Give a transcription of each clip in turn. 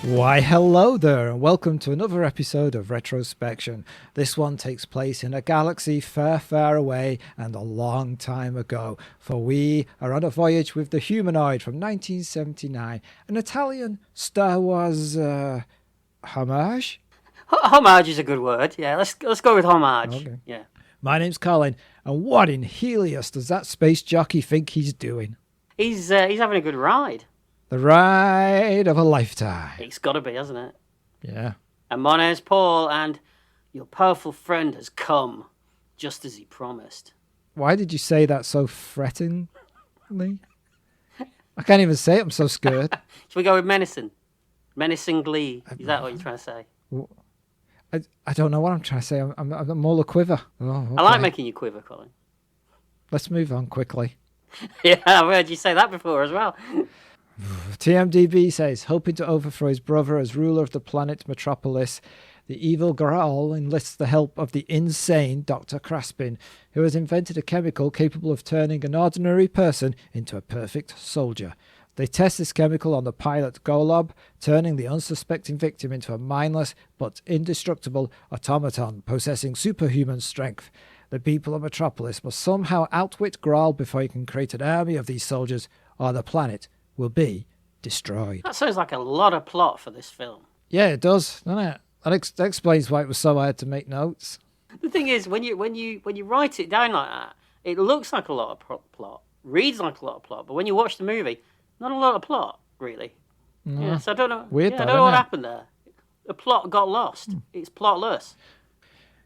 Why hello there and welcome to another episode of Retrospection. This one takes place in a galaxy far, far away and a long time ago, for we are on a voyage with the Humanoid from 1979, an Italian Star Wars homage? Homage is a good word. Yeah, let's go with homage. Okay. Yeah. My name's Colin, and what in Helios does that space jockey think he's doing? He's having a good ride. The ride of a lifetime. It's got to be, hasn't it? Yeah. And my name's Paul, and your powerful friend has come, just as he promised. Why did you say that so threateningly? I can't even say it, I'm so scared. Shall we go with menacing? Menacingly. Is that what you're trying to say? I don't know what I'm trying to say. I'm all a quiver. Oh, okay. I like making you quiver, Colin. Let's move on quickly. Yeah, I've heard you say that before as well. TMDB says, hoping to overthrow his brother as ruler of the planet Metropolis, the evil Graal enlists the help of the insane Dr. Craspin, who has invented a chemical capable of turning an ordinary person into a perfect soldier. They test this chemical on the pilot Golob, turning the unsuspecting victim into a mindless but indestructible automaton possessing superhuman strength. The people of Metropolis must somehow outwit Graal before he can create an army of these soldiers, or the planet will be destroyed. That sounds like a lot of plot for this film. Yeah, it does, doesn't it? That explains why it was so hard to make notes. The thing is, when you write it down like that, it looks like a lot of plot, reads like a lot of plot, but when you watch the movie, not a lot of plot, really. No. Yeah, so I don't know. Weird, I don't know what happened there. The plot got lost. It's plotless.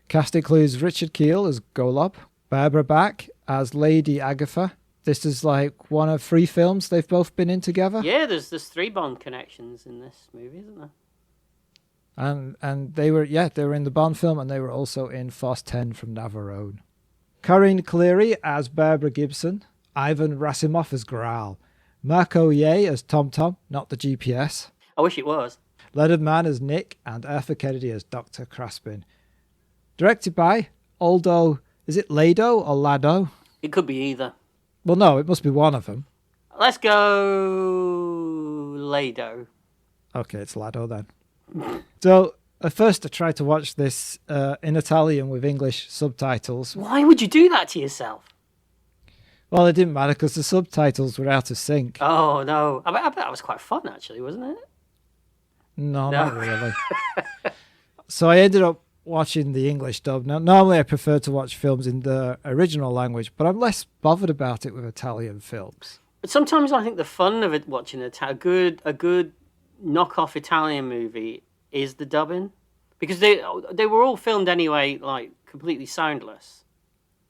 Cast includes Richard Keel as Golob, Barbara Bach as Lady Agatha. This is like one of 3 films they've both been in together. Yeah, there's 3 Bond connections in this movie, isn't there? And they were in the Bond film, and they were also in Force 10 from Navarone. Corinne Cleary as Barbara Gibson, Ivan Rasimov as Graal, Marco Ye as Tom Tom, not the GPS, I wish it was. Leonard Mann as Nick, and Arthur Kennedy as Dr. Craspin. Directed by Aldo, is it Lado or Lado? It could be either. Well, no, it must be one of them. Let's go Lado. Okay, it's Lado then. So, at first I tried to watch this in Italian with English subtitles. Why would you do that to yourself? Well, it didn't matter because the subtitles were out of sync. Oh, no. I bet that was quite fun, actually, wasn't it? No, not really. So I ended up watching the English dub. Now, normally I prefer to watch films in the original language, but I'm less bothered about it with Italian films. But sometimes I think the fun of it, watching a good knockoff Italian movie is the dubbing, because they were all filmed anyway, like completely soundless.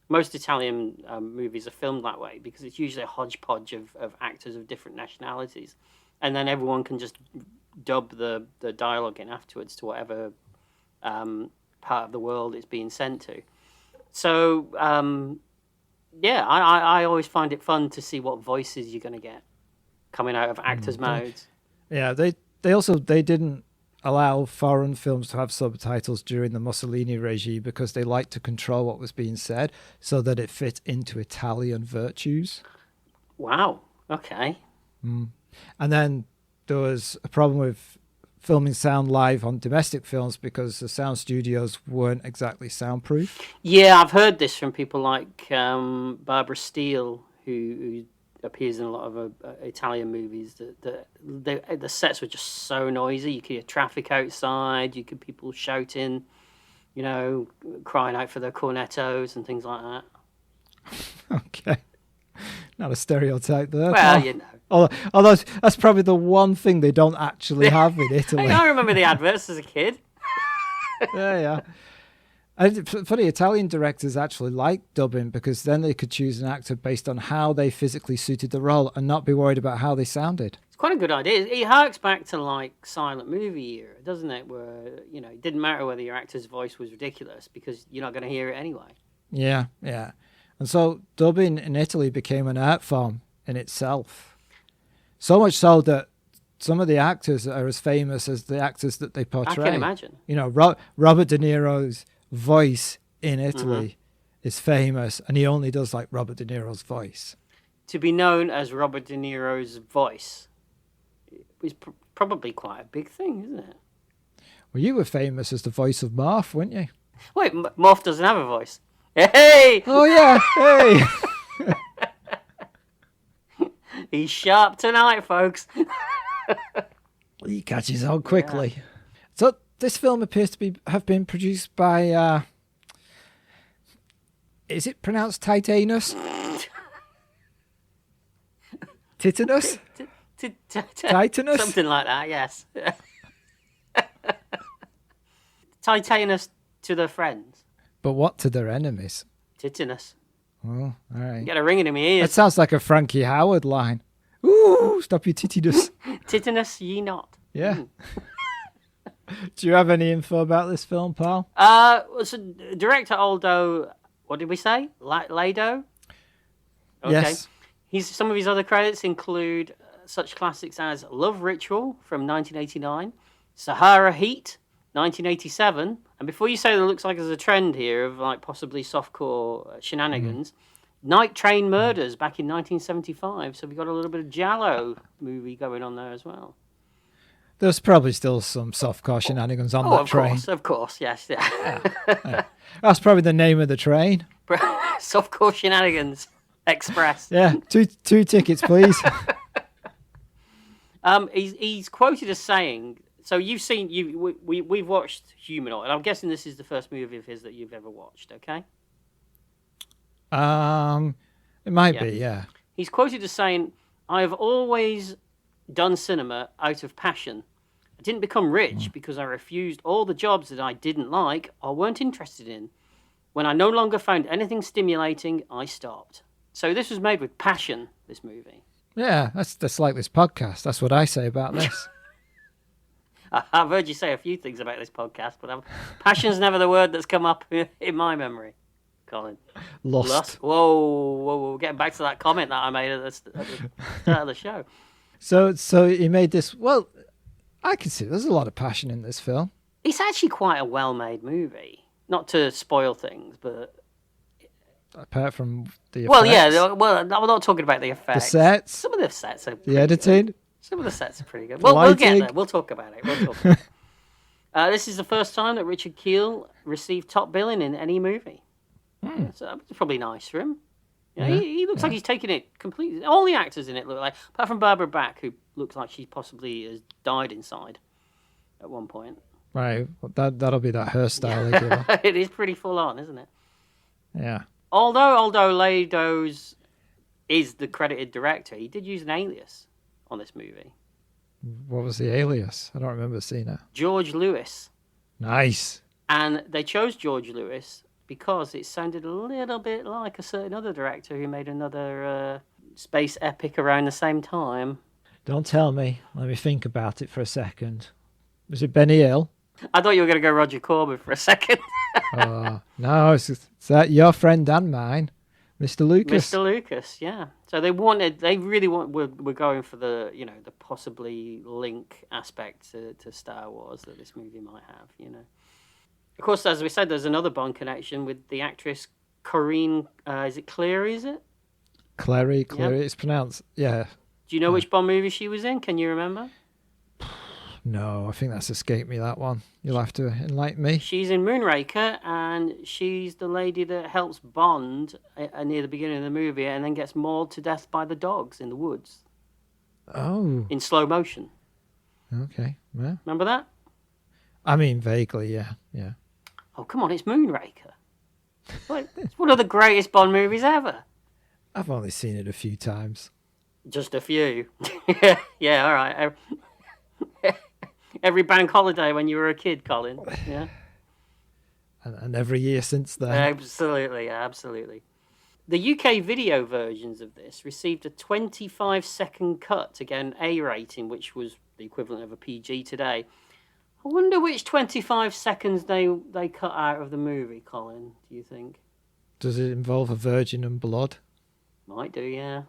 Most Italian movies are filmed that way because it's usually a hodgepodge of actors of different nationalities, and then everyone can just dub the dialogue in afterwards to whatever part of the world it's being sent to. So I always find it fun to see what voices you're going to get coming out of actors' mouths. Yeah, they didn't allow foreign films to have subtitles during the Mussolini regime because they liked to control what was being said so that it fit into Italian virtues. Wow. Okay. And then there was a problem with filming sound live on domestic films because the sound studios weren't exactly soundproof. Yeah, I've heard this from people like Barbara Steele, who appears in a lot of Italian movies, that the sets were just so noisy. You could hear traffic outside, you could people shouting, crying out for their cornettos and things like that. Okay. Not a stereotype there. Well, Although that's probably the one thing they don't actually have in Italy. I remember the adverts as a kid. Yeah. And funny, Italian directors actually liked dubbing because then they could choose an actor based on how they physically suited the role and not be worried about how they sounded. It's quite a good idea. It harks back to like silent movie era, doesn't it? Where, it didn't matter whether your actor's voice was ridiculous because you're not going to hear it anyway. Yeah. And so dubbing in Italy became an art form in itself. So much so that some of the actors are as famous as the actors that they portray. I can imagine. Robert De Niro's voice in Italy is famous, and he only does like Robert De Niro's voice. To be known as Robert De Niro's voice is probably quite a big thing, isn't it? Well, you were famous as the voice of Marth, weren't you? Wait, Morph doesn't have a voice. Hey! Oh, yeah. Hey! He's sharp tonight, folks. He catches on quickly. Yeah. So this film appears to have been produced by... is it pronounced Titanus? Titanus? Titanus? Something like that, yes. Titanus to their friends. But what to their enemies? Titanus. Oh, all right. Get a ringing in my ears. That sounds like a Frankie Howard line. Ooh, stop your titinus. Titanus ye not. Yeah. Do you have any info about this film, pal? So director Aldo, what did we say? Lado? Okay. Yes. Some of his other credits include such classics as Love Ritual from 1989, Sahara Heat, 1987, and before you say that it looks like there's a trend here of like possibly softcore shenanigans, Night Train Murders back in 1975, so we got a little bit of Giallo movie going on there as well. There's probably still some softcore shenanigans on that train. Of course, yes. Yeah. That's probably the name of the train. Softcore Shenanigans Express. Yeah, two tickets, please. He's quoted as saying, so we've watched Humanoid, and I'm guessing this is the first movie of his that you've ever watched, okay? It might be, yeah. He's quoted as saying, I have always done cinema out of passion. I didn't become rich because I refused all the jobs that I didn't like or weren't interested in. When I no longer found anything stimulating, I stopped. So this was made with passion, this movie. Yeah, that's like this podcast. That's what I say about this. I've heard you say a few things about this podcast, but passion's never the word that's come up in my memory, Colin. Lost. Whoa. Getting back to that comment that I made at the start of the show. So he made this... Well, I can see there's a lot of passion in this film. It's actually quite a well-made movie. Not to spoil things, but... Apart from the effects. Well, yeah. Well, I'm not talking about the effects. The sets. Some of the sets are pretty the editing. Good. Some of the sets are pretty good. We'll get there. We'll talk about it. This is the first time that Richard Kiel received top billing in any movie. So that's probably nice for him. Yeah. He looks like he's taking it completely. All the actors in it look like, apart from Barbara Bach, who looks like she possibly has died inside at one point. Right. Well, that'll be that hairstyle they give her. It is pretty full on, isn't it? Yeah. Although Lados is the credited director, he did use an alias on this movie. What was the alias? I don't remember seeing it. George Lewis. Nice. And they chose George Lewis because it sounded a little bit like a certain other director who made another space epic around the same time. Don't tell me. Let me think about it for a second. Was it Benny Hill? I thought you were going to go Roger Corman for a second. No, it's that your friend and mine, Mr. Lucas. Mr. Lucas, yeah. So we're going for the possibly link aspect to Star Wars that this movie might have, Of course, as we said, there's another Bond connection with the actress Corinne, is it Cleary, is it? Clary, it's pronounced, yeah. Do you know which Bond movie she was in? Can you remember? No, I think that's escaped me, that one. You'll have to enlighten me. She's in Moonraker, and she's the lady that helps Bond near the beginning of the movie and then gets mauled to death by the dogs in the woods. Oh. In slow motion. Okay, yeah. Remember that? I mean, vaguely, yeah. Oh, come on, it's Moonraker. It's one of the greatest Bond movies ever. I've only seen it a few times. Just a few. Yeah, all right. Every bank holiday when you were a kid, Colin. Yeah. And every year since then. Absolutely. The UK video versions of this received a 25-second cut to get an A rating, which was the equivalent of a PG today. I wonder which 25 seconds they cut out of the movie, Colin, do you think? Does it involve a virgin and blood? Might do, yeah.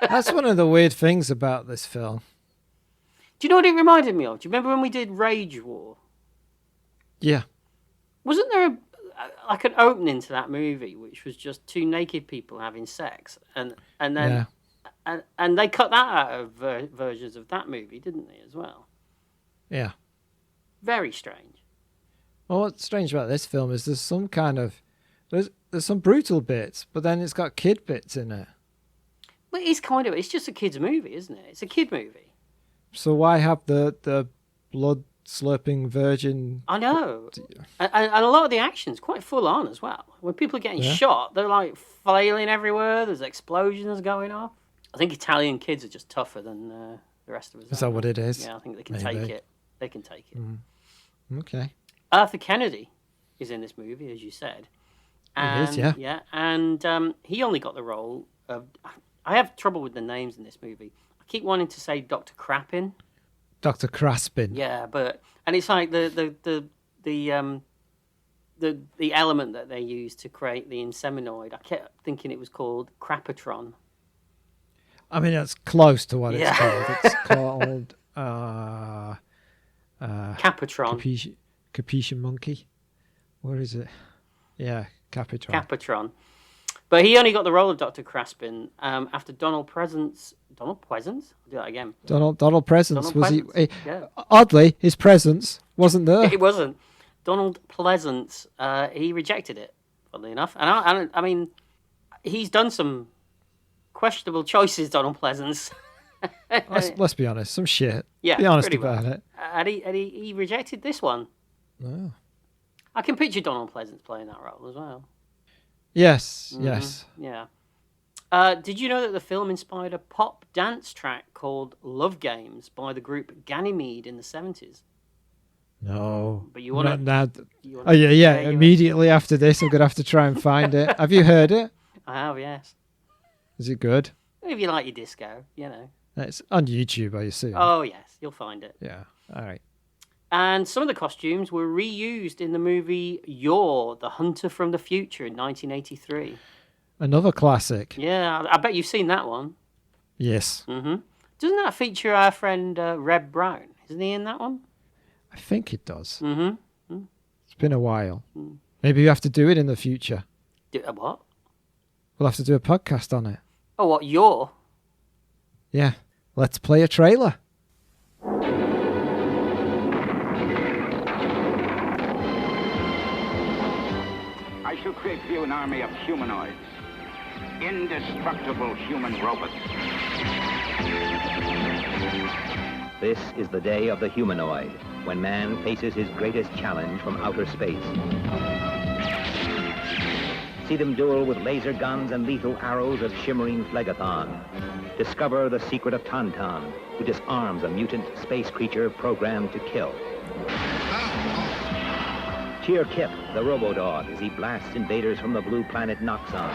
That's one of the weird things about this film. Do you know what it reminded me of? Do you remember when we did Rage War? Yeah. Wasn't there an opening to that movie which was just two naked people having sex, and then And they cut that out of versions of that movie, didn't they, as well? Yeah. Very strange. Well, what's strange about this film is there's some kind of there's some brutal bits, but then it's got kid bits in it. Well, it's just a kid's movie, isn't it? It's a kid movie. So why have the blood slurping virgin? I know. And a lot of the action's quite full on as well. When people are getting shot, they're like flailing everywhere. There's explosions going off. I think Italian kids are just tougher than the rest of us. Is that what it is? Yeah, I think they can take it. They can take it. Okay. Arthur Kennedy is in this movie, as you said. And, it is, yeah. Yeah, and he only got the role of... I have trouble with the names in this movie. I keep wanting to say Dr. Crappin. Dr. Craspin. Yeah, and it's like the element that they use to create the Inseminoid. I kept thinking it was called Crapatron. I mean, that's close to what it's called. It's called Capatron. Capuchin monkey. Where is it? Yeah, Capitron. Capatron. But he only got the role of Dr. Craspin after Donald Pleasance. Donald Pleasance? I'll do that again. Donald Pleasance. Donald He yeah. Oddly, his presence wasn't there. It wasn't. Donald Pleasance, he rejected it, funnily enough. And I mean, he's done some questionable choices, Donald Pleasance. Let's be honest, some shit. Yeah, be honest pretty about well. it. And he rejected this one. Oh. I can picture Donald Pleasance playing that role as well. Yes, yes. Yeah. Did you know that the film inspired a pop dance track called Love Games by the group Ganymede in the 70s? No. But you want to... Oh, yeah. Immediately after this, I'm going to have to try and find it. Have you heard it? I have, yes. Is it good? If you like your disco, you know. It's on YouTube, I assume. Oh, yes. You'll find it. Yeah. All right. And some of the costumes were reused in the movie You're, The Hunter from the Future in 1983. Another classic. Yeah, I bet you've seen that one. Yes. Mm-hmm. Doesn't that feature our friend Reb Brown? Isn't he in that one? I think it does. Mm-hmm. It's been a while. Maybe you have to do it in the future. What? We'll have to do a podcast on it. Oh, what, You're? Yeah. Let's play a trailer. I shall create for you an army of humanoids. Indestructible human robots. This is the day of the humanoid, when man faces his greatest challenge from outer space. See them duel with laser guns and lethal arrows of shimmering phlegathon. Discover the secret of Tauntaun, who disarms a mutant space creature programmed to kill. Cheer Kip, the robo-dog, as he blasts invaders from the blue planet Noxon.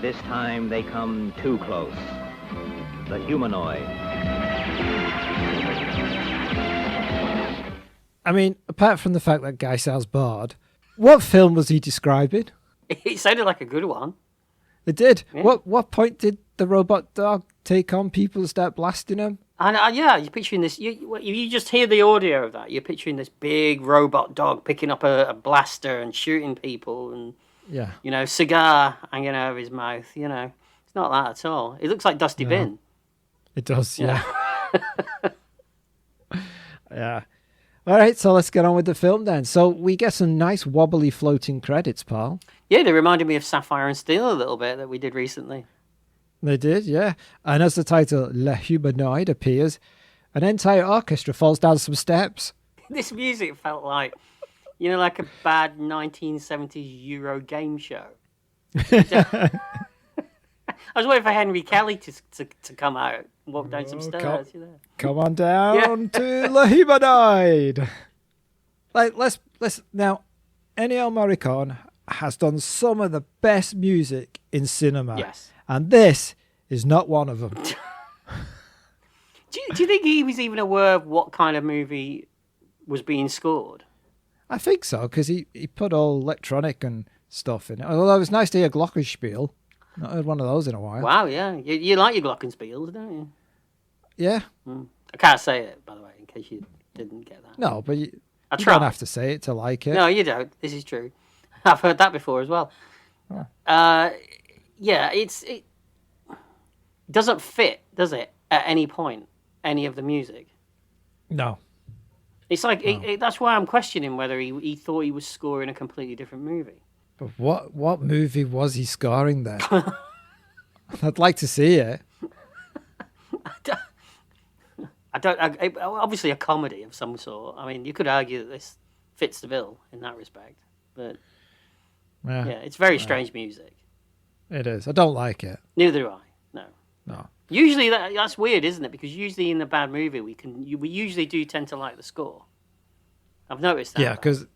This time they come too close. The humanoid. I mean, apart from the fact that guy sounds bored, what film was he describing? It sounded like a good one. It did. Yeah. What point did the robot dog take on people and start blasting them? And yeah, you're picturing this. You just hear the audio of that. You're picturing this big robot dog picking up a blaster and shooting people, and yeah, cigar hanging out of his mouth. It's not that at all. It looks like Dusty Bin. It does. Yeah. Yeah. All right, so let's get on with the film then. So we get some nice wobbly floating credits, pal. Yeah, they reminded me of Sapphire and Steel a little bit that we did recently. They did, yeah. And as the title Le Humanoid appears, an entire orchestra falls down some steps. This music felt like, like a bad 1970s Euro game show. I was waiting for Henry Kelly to come out and walk down some stairs. Come on down to Le Humanoid. Let's now. Ennio Morricone has done some of the best music in cinema. Yes. And this is not one of them. Do you think he was even aware of what kind of movie was being scored? I think so, because he put all electronic and stuff in it. Although it was nice to hear Glockenspiel. Not heard one of those in a while. Wow, yeah. You like your glockenspiels, don't you? Yeah. I can't say it, by the way, in case you didn't get that. No, but you tried. don't have to say it to like it. No, you don't. This is true. I've heard that before as well. Oh. Yeah, it doesn't fit, does it? At any point, any of the music. No. It's like that's why I'm questioning whether he thought he was scoring a completely different movie. But what movie was he scoring then? I'd like to see it. Obviously a comedy of some sort. I mean, you could argue that this fits the bill in that respect, but yeah, it's very strange music. It is. I don't like it. Neither do I. No. Usually that's weird, isn't it? Because usually in a bad movie we usually do tend to like the score. I've noticed that. Yeah, because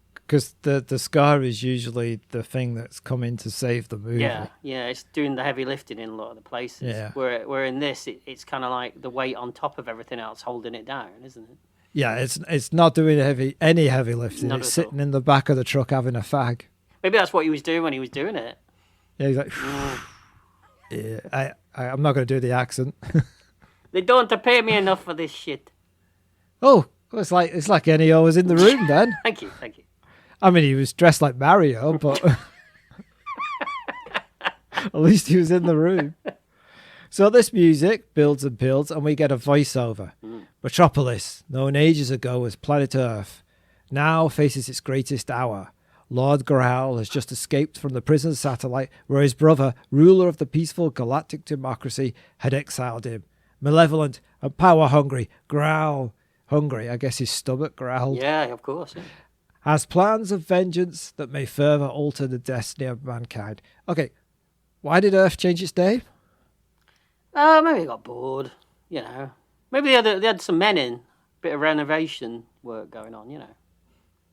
the scar is usually the thing that's come in to save the movie. Yeah, it's doing the heavy lifting in a lot of the places. Yeah. Where in this, it's kind of like the weight on top of everything else holding it down, isn't it? Yeah, it's not doing any heavy lifting. Not it's at sitting all. in the back of the truck having a fag. Maybe that's what he was doing when he was doing it. Yeah, he's like, yeah, I'm not going to do the accent. They don't pay me enough for this shit. Oh, it's like Ennio was in the room then. Thank you. I mean, he was dressed like Mario, but at least he was in the room. So this music builds and builds, and we get a voiceover. Metropolis, known ages ago as planet Earth, now faces its greatest hour. Lord Growl has just escaped from the prison satellite where his brother, ruler of the peaceful galactic democracy, had exiled him. Malevolent and power-hungry, Growl. Hungry, I guess his stomach growled. Yeah, of course. Yeah. Has plans of vengeance that may further alter the destiny of mankind. Okay, why did Earth change its name? Maybe they got bored, Maybe they had some men in, bit of renovation work going on,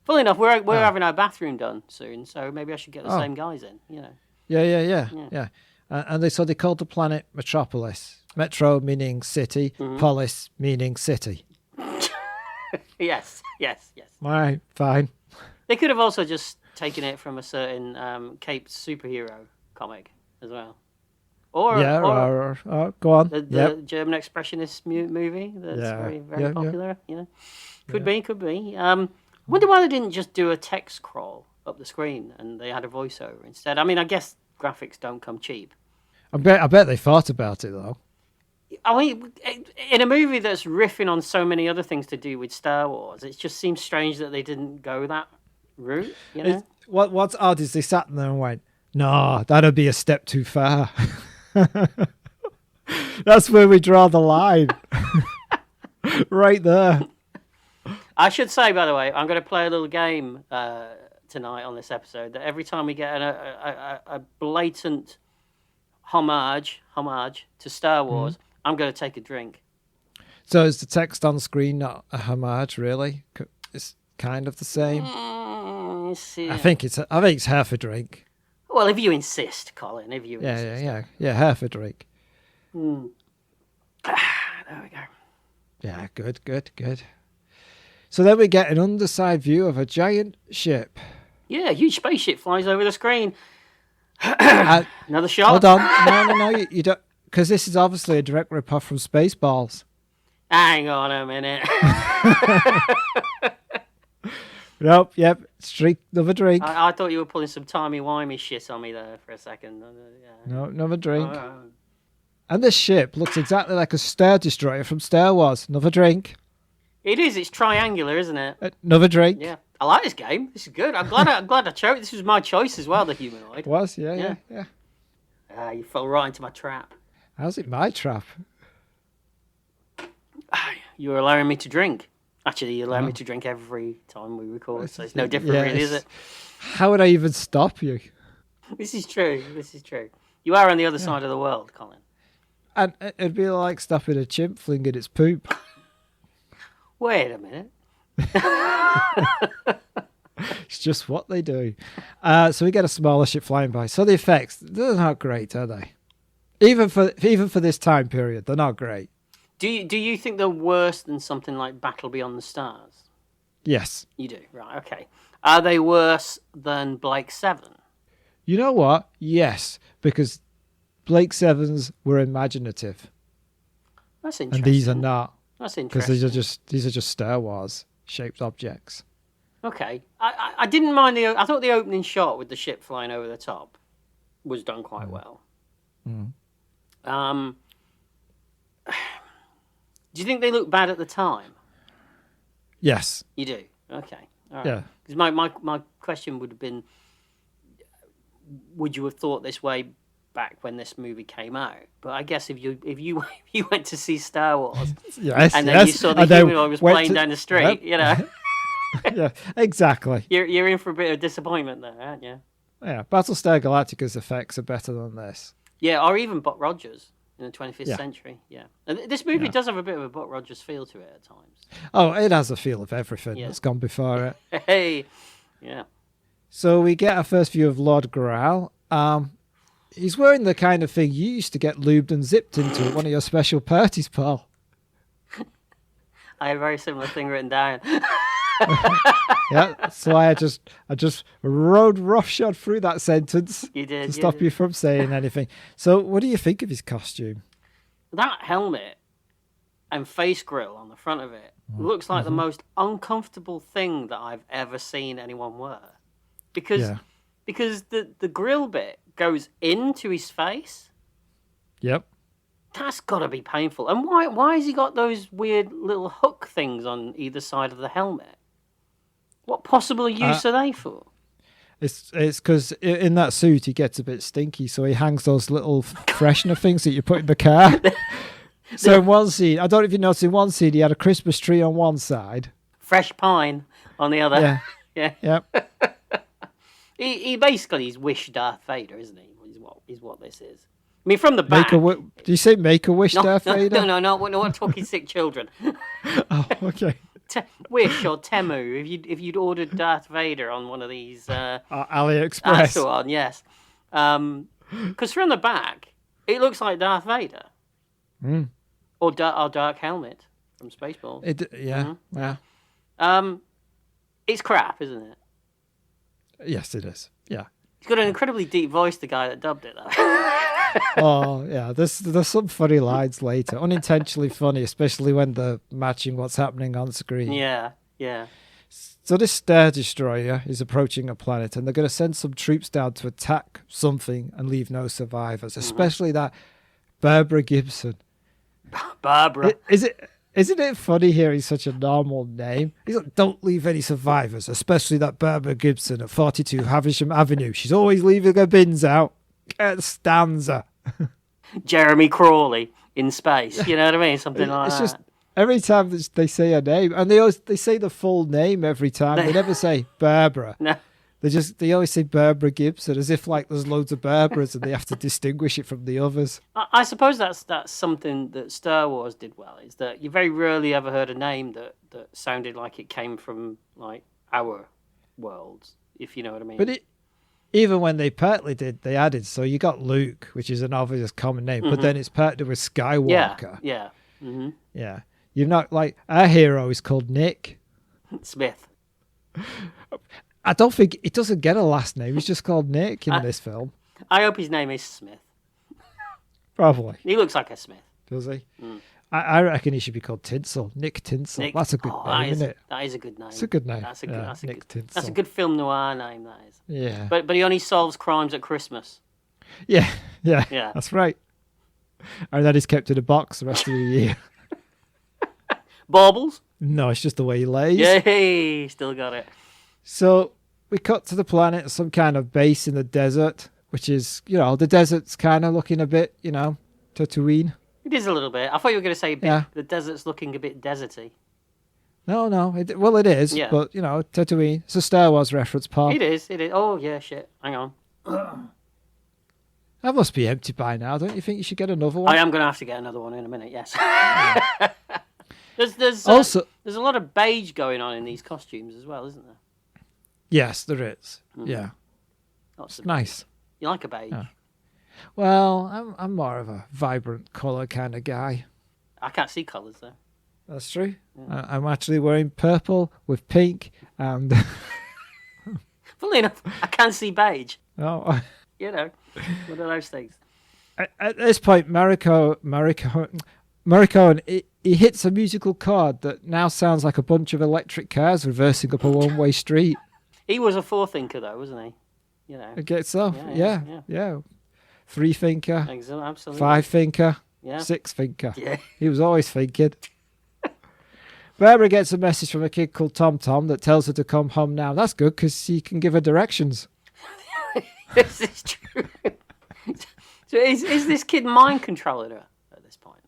Funnily enough, we're having our bathroom done soon, so maybe I should get the same guys in, Yeah. And they called the planet Metropolis. Metro meaning city, polis meaning city. Yes. All right, fine. They could have also just taken it from a certain caped superhero comic as well. Or go on. The German expressionist movie that's very popular. Could be. I wonder why they didn't just do a text crawl up the screen and they had a voiceover instead. I mean, I guess graphics don't come cheap. I bet they thought about it though. I mean, in a movie that's riffing on so many other things to do with Star Wars, it just seems strange that they didn't go that route. What's odd is they sat there and went, "No, that'd be a step too far." That's where we draw the line. Right there. I should say, by the way, I'm going to play a little game tonight on this episode. That every time we get a blatant homage to Star Wars, I'm going to take a drink. So is the text on screen not a homage? Really, it's kind of the same. I think it's half a drink. Well, if you insist, Colin. If you insist. Yeah, half a drink. There we go. Yeah, good. So then we get an underside view of a giant ship. Yeah, a huge spaceship flies over the screen. Another shot. Hold on. No, you don't, because this is obviously a direct rip-off from Spaceballs. Hang on a minute. Nope, yep, straight, another drink. I thought you were pulling some timey-wimey shit on me there for a second. No, another drink. And this ship looks exactly like a Star Destroyer from Star Wars. Another drink. It is. It's triangular, isn't it? Another drink. Yeah, I like this game. This is good. I'm glad I chose. This was my choice as well. The Humanoid. Was yeah. You fell right into my trap. How's it my trap? You're allowing me to drink. Actually, you allow me to drink every time we record, so it's no different, really, is it? How would I even stop you? This is true. You are on the other side of the world, Colin. And it'd be like stopping a chimp flinging its poop. Wait a minute. It's just what they do. So we get a smaller ship flying by. So the effects, they're not great, are they? Even for this time period, they're not great. Do you think they're worse than something like Battle Beyond the Stars? Yes. You do, right? Okay. Are they worse than Blake 7? You know what? Yes, because Blake Sevens were imaginative, That's and interesting. these are not, That's because interesting. these are just Star Wars shaped objects. Okay. I didn't mind I thought the opening shot with the ship flying over the top was done quite well. Do you think they look bad at the time? Yes. You do? Okay. All right. Yeah. Because my question would have been, would you have thought this way back when this movie came out? But I guess if you went to see Star Wars Yes. and then you saw the humanoid was playing down the street, Yeah, exactly. you're in for a bit of disappointment there, aren't you? Yeah, Battlestar Galactica's effects are better than this. Yeah, or even Buck Rogers in the 25th Yeah. century. Yeah. And this movie does have a bit of a Buck Rogers feel to it at times. Oh, it has a feel of everything that's gone before it. Hey. Yeah. So we get our first view of Lord Growl. He's wearing the kind of thing you used to get lubed and zipped into at one of your special parties, Paul. I had a very similar thing written down. Yeah, that's why I just rode roughshod through that sentence You did. to stop you from saying anything. So what do you think of his costume? That helmet and face grill on the front of it looks like the most uncomfortable thing that I've ever seen anyone wear. Because the grill bit goes into his face. Yep. That's got to be painful. And why has he got those weird little hook things on either side of the helmet? What possible use are they for? It's because in that suit he gets a bit stinky, so he hangs those little freshener things that you put in the car. So in one scene, I don't know if you noticed, in one scene he had a Christmas tree on one side. Fresh pine on the other. Yeah. Yeah. Yep. He basically is Wish Darth Vader, isn't he? Is what this is. I mean, from the back. Do you say Make-A-Wish, Darth Vader? No, we're not talking sick children. Oh, okay. Wish or Temu, if you'd ordered Darth Vader on one of these AliExpress. That's the one, yes. Because from the back, it looks like Darth Vader. Or Dark Helmet from Spaceballs. Yeah. It's crap, isn't it? Yes, it is. Yeah. He's got an incredibly deep voice, the guy that dubbed it, though. Oh, yeah. There's some funny lines later. Unintentionally funny, especially when they're matching what's happening on screen. Yeah. So this Star Destroyer is approaching a planet, and they're going to send some troops down to attack something and leave no survivors, especially that Barbara Gibson. Barbara. Isn't it funny hearing such a normal name? He's like, don't leave any survivors, especially that Barbara Gibson at 42 Havisham Avenue. She's always leaving her bins out. Can't stand her. Jeremy Crawley in space. You know what I mean? Something like It's that. just every time they say her name, and they say the full name every time. They never say Barbara. No. They always say Barbara Gibson, as if like there's loads of Barbaras and they have to distinguish it from the others. I suppose that's something that Star Wars did well, is that you very rarely ever heard a name that sounded like it came from like our worlds, if you know what I mean. But even when they partly did, they added, so you got Luke, which is an obvious common name, but then it's partnered with Skywalker. Yeah. Mm-hmm. Yeah. You've not, like, our hero is called Nick. Smith. I don't think, it doesn't get a last name, he's just called Nick in this film. I hope his name is Smith. Probably. He looks like a Smith. Does he? I reckon he should be called Tinsel. Nick Tinsel. Nick- That's a good name, isn't it? That is a good name. It's a good name. That's a Nick Tinsel. That's a good film noir name, that is. Yeah. But he only solves crimes at Christmas. Yeah. Yeah. That's right. And then he's kept in a box the rest of the year. Baubles? No, it's just the way he lays. Yay! Still got it. So we cut to the planet, some kind of base in the desert, which is, the desert's kind of looking a bit, Tatooine. It is a little bit. I thought you were going to say Yeah. the desert's looking a bit deserty. No. It is, Yeah. but, Tatooine. It's a Star Wars reference, Paul. It is. Oh, yeah, shit. Hang on. That must be empty by now. Don't you think you should get another one? I am going to have to get another one in a minute, yes. There's Also, there's a lot of beige going on in these costumes as well, isn't there? yes, there is. Yeah. Lots It's of nice. You like a beige? Yeah. Well, I'm more of a vibrant colour kind of guy. I can't see colours, though. That's true. I'm actually wearing purple with pink and... Funnily enough, I can see beige. Oh, One of those things. At this point, Morricone, he hits a musical chord that now sounds like a bunch of electric cars reversing up a one-way street. He was a forethinker, though, wasn't he? You know. It gets off. Yeah. 3 thinker. Absolutely. 5 thinker. Yeah. 6 thinker. Yeah. He was always thinking. Barbara gets a message from a kid called Tom Tom that tells her to come home now. That's good because he can give her directions. This is true. So is this kid mind controlling her at this point?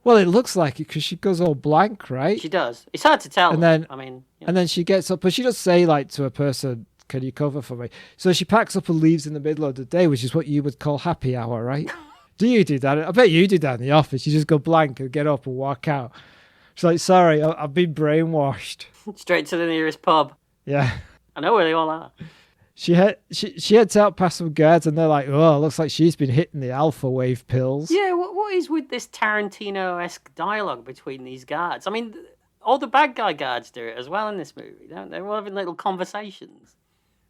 Well, it looks like it because she goes all blank, right? She does. It's hard to tell. And then, I mean, and then she gets up, but she does say like to a person, "Can you cover for me?" So she packs up and leaves in the middle of the day, which is what you would call happy hour, right? Do you do that? I bet you do that in the office. You just go blank and get up and walk out. She's like, "Sorry, I've been brainwashed." Straight to the nearest pub. Yeah. I know where they all are. She heads out past some guards and they're like, "Oh, looks like she's been hitting the alpha wave pills." Yeah, what is with this Tarantino-esque dialogue between these guards? I mean, all the bad guy guards do it as well in this movie, don't they? They're all having little conversations.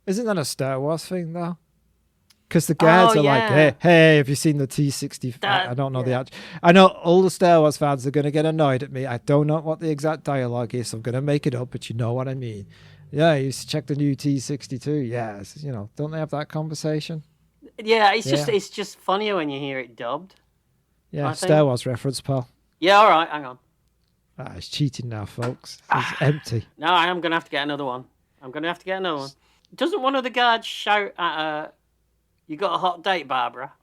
Isn't that a Star Wars thing, though? Because the guards are like, hey, have you seen the T-60? I don't know the actual... I know all the Star Wars fans are going to get annoyed at me. I don't know what the exact dialogue is. So I'm going to make it up, but you know what I mean. Yeah, you check the new T-62. Yeah, don't they have that conversation? Yeah, it's just funnier when you hear it dubbed. Yeah, Star Wars reference, pal. Yeah, all right, hang on. It's cheating now, folks. It's empty. No, I am going to have to get another one. Doesn't one of the guards shout at her, "You got a hot date, Barbara"?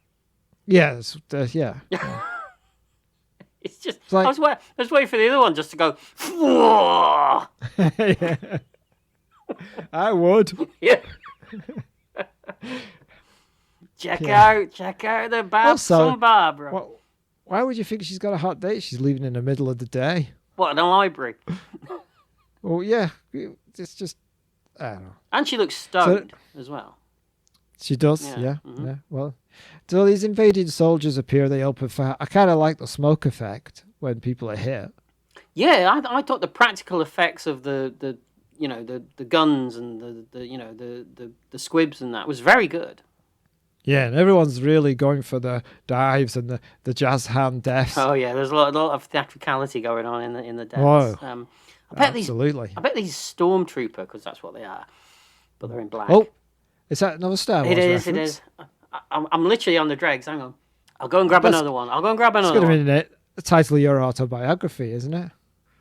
Yeah, yeah. It's just, like, I was waiting for the other one just to go, "Whoa!" Yeah. I would. Yeah. Check out the Barbara. Why would you think she's got a hot date? She's leaving in the middle of the day. What, in a library? Well, yeah. It's just, I don't know. And she looks stoned as well. She does, yeah. Mm-hmm. Yeah. Well, so these invading soldiers appear. They open fire. I kind of like the smoke effect when people are hit. Yeah, I thought the practical effects of the guns and the squibs and that was very good. Yeah, and everyone's really going for the dives and the jazz hand deaths. Oh yeah, there's a lot of theatricality going on in the deaths. Whoa. Absolutely. I bet these stormtrooper, because that's what they are, but they're in black. Oh, is that another Star Wars reference? It is. I'm literally on the dregs. Hang on, I'll go and grab another one. It's going to be the title of your autobiography, isn't it?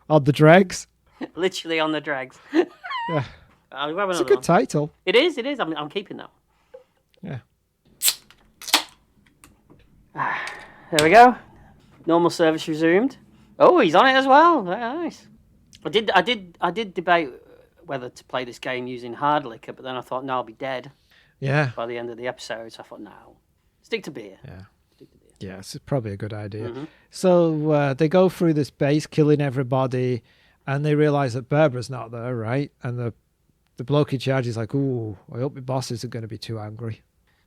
On the dregs. Literally on the dregs. Yeah, I'll grab another it's a good title. It is. I'm keeping that. Yeah. There we go. Normal service resumed. Oh, he's on it as well. Very nice. I did debate whether to play this game using hard liquor, but then I thought, no, I'll be dead. Yeah. By the end of the episode, so I thought, no, stick to beer. Yeah. Stick to beer. Yeah, it's probably a good idea. Mm-hmm. So they go through this base, killing everybody, and they realize that Barbara's not there, right? And the bloke in charge is like, "Ooh, I hope my boss isn't going to be too angry."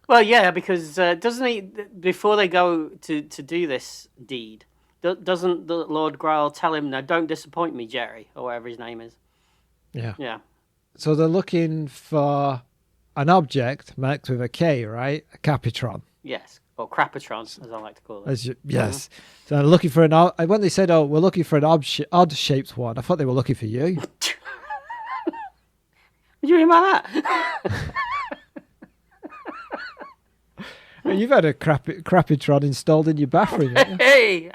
Well, yeah, because doesn't he, before they go to do this deed, doesn't the Lord Grail tell him, "No, don't disappoint me, Jerry," or whatever his name is? Yeah. Yeah. So they're looking for an object marked with a K, right? A Capitron. Yes, or Crapatron, as I like to call it. Yes. Mm-hmm. So they're looking for when they said, "Oh, we're looking for an odd-shaped one," I thought they were looking for you. What do you mean by that? You've had a Crapitron installed in your bathroom. Hey!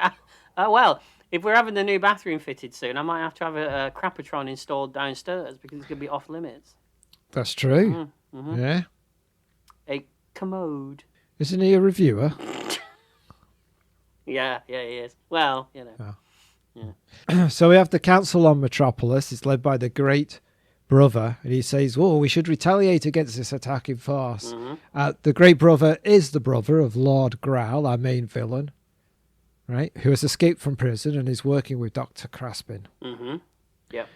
Well, if we're having the new bathroom fitted soon, I might have to have a Crapatron installed downstairs because it's going to be off limits. That's true. Mm-hmm. Yeah. A commode. Isn't he a reviewer? Yeah, he is. Well, Oh. Yeah. So we have the council on Metropolis. It's led by the Great Brother, and he says, "Oh, we should retaliate against this attacking force." Mm-hmm. The Great Brother is the brother of Lord Growl, our main villain, right? Who has escaped from prison and is working with Dr. Craspin. Mm-hmm. Yep.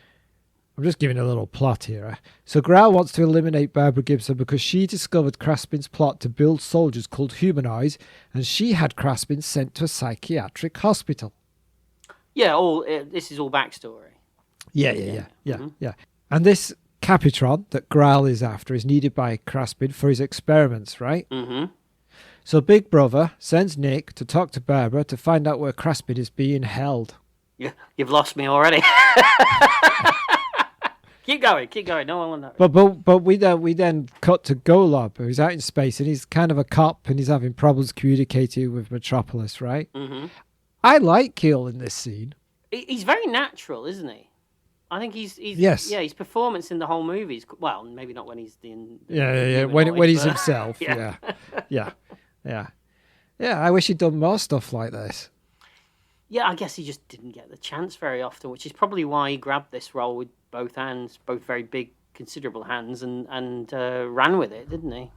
I'm just giving a little plot here. So Growl wants to eliminate Barbara Gibson because she discovered Craspin's plot to build soldiers called Humanoids, and she had Craspin sent to a psychiatric hospital. Yeah, this is all backstory. Yeah. And this Capitron that Growl is after is needed by Craspin for his experiments, right? Mm-hmm. So Big Brother sends Nick to talk to Barbara to find out where Craspin is being held. You've lost me already. Keep going. No one will know. But we then cut to Golob, who's out in space, and he's kind of a cop, and he's having problems communicating with Metropolis, right? Mm-hmm. I like Keel in this scene. He's very natural, isn't he? I think he's yes. Yeah, his performance in the whole movie is, well, maybe not when he's in when he's himself. Yeah. I wish he'd done more stuff like this. Yeah, I guess he just didn't get the chance very often, which is probably why he grabbed this role with both hands, both very big, considerable hands, and ran with it, didn't he?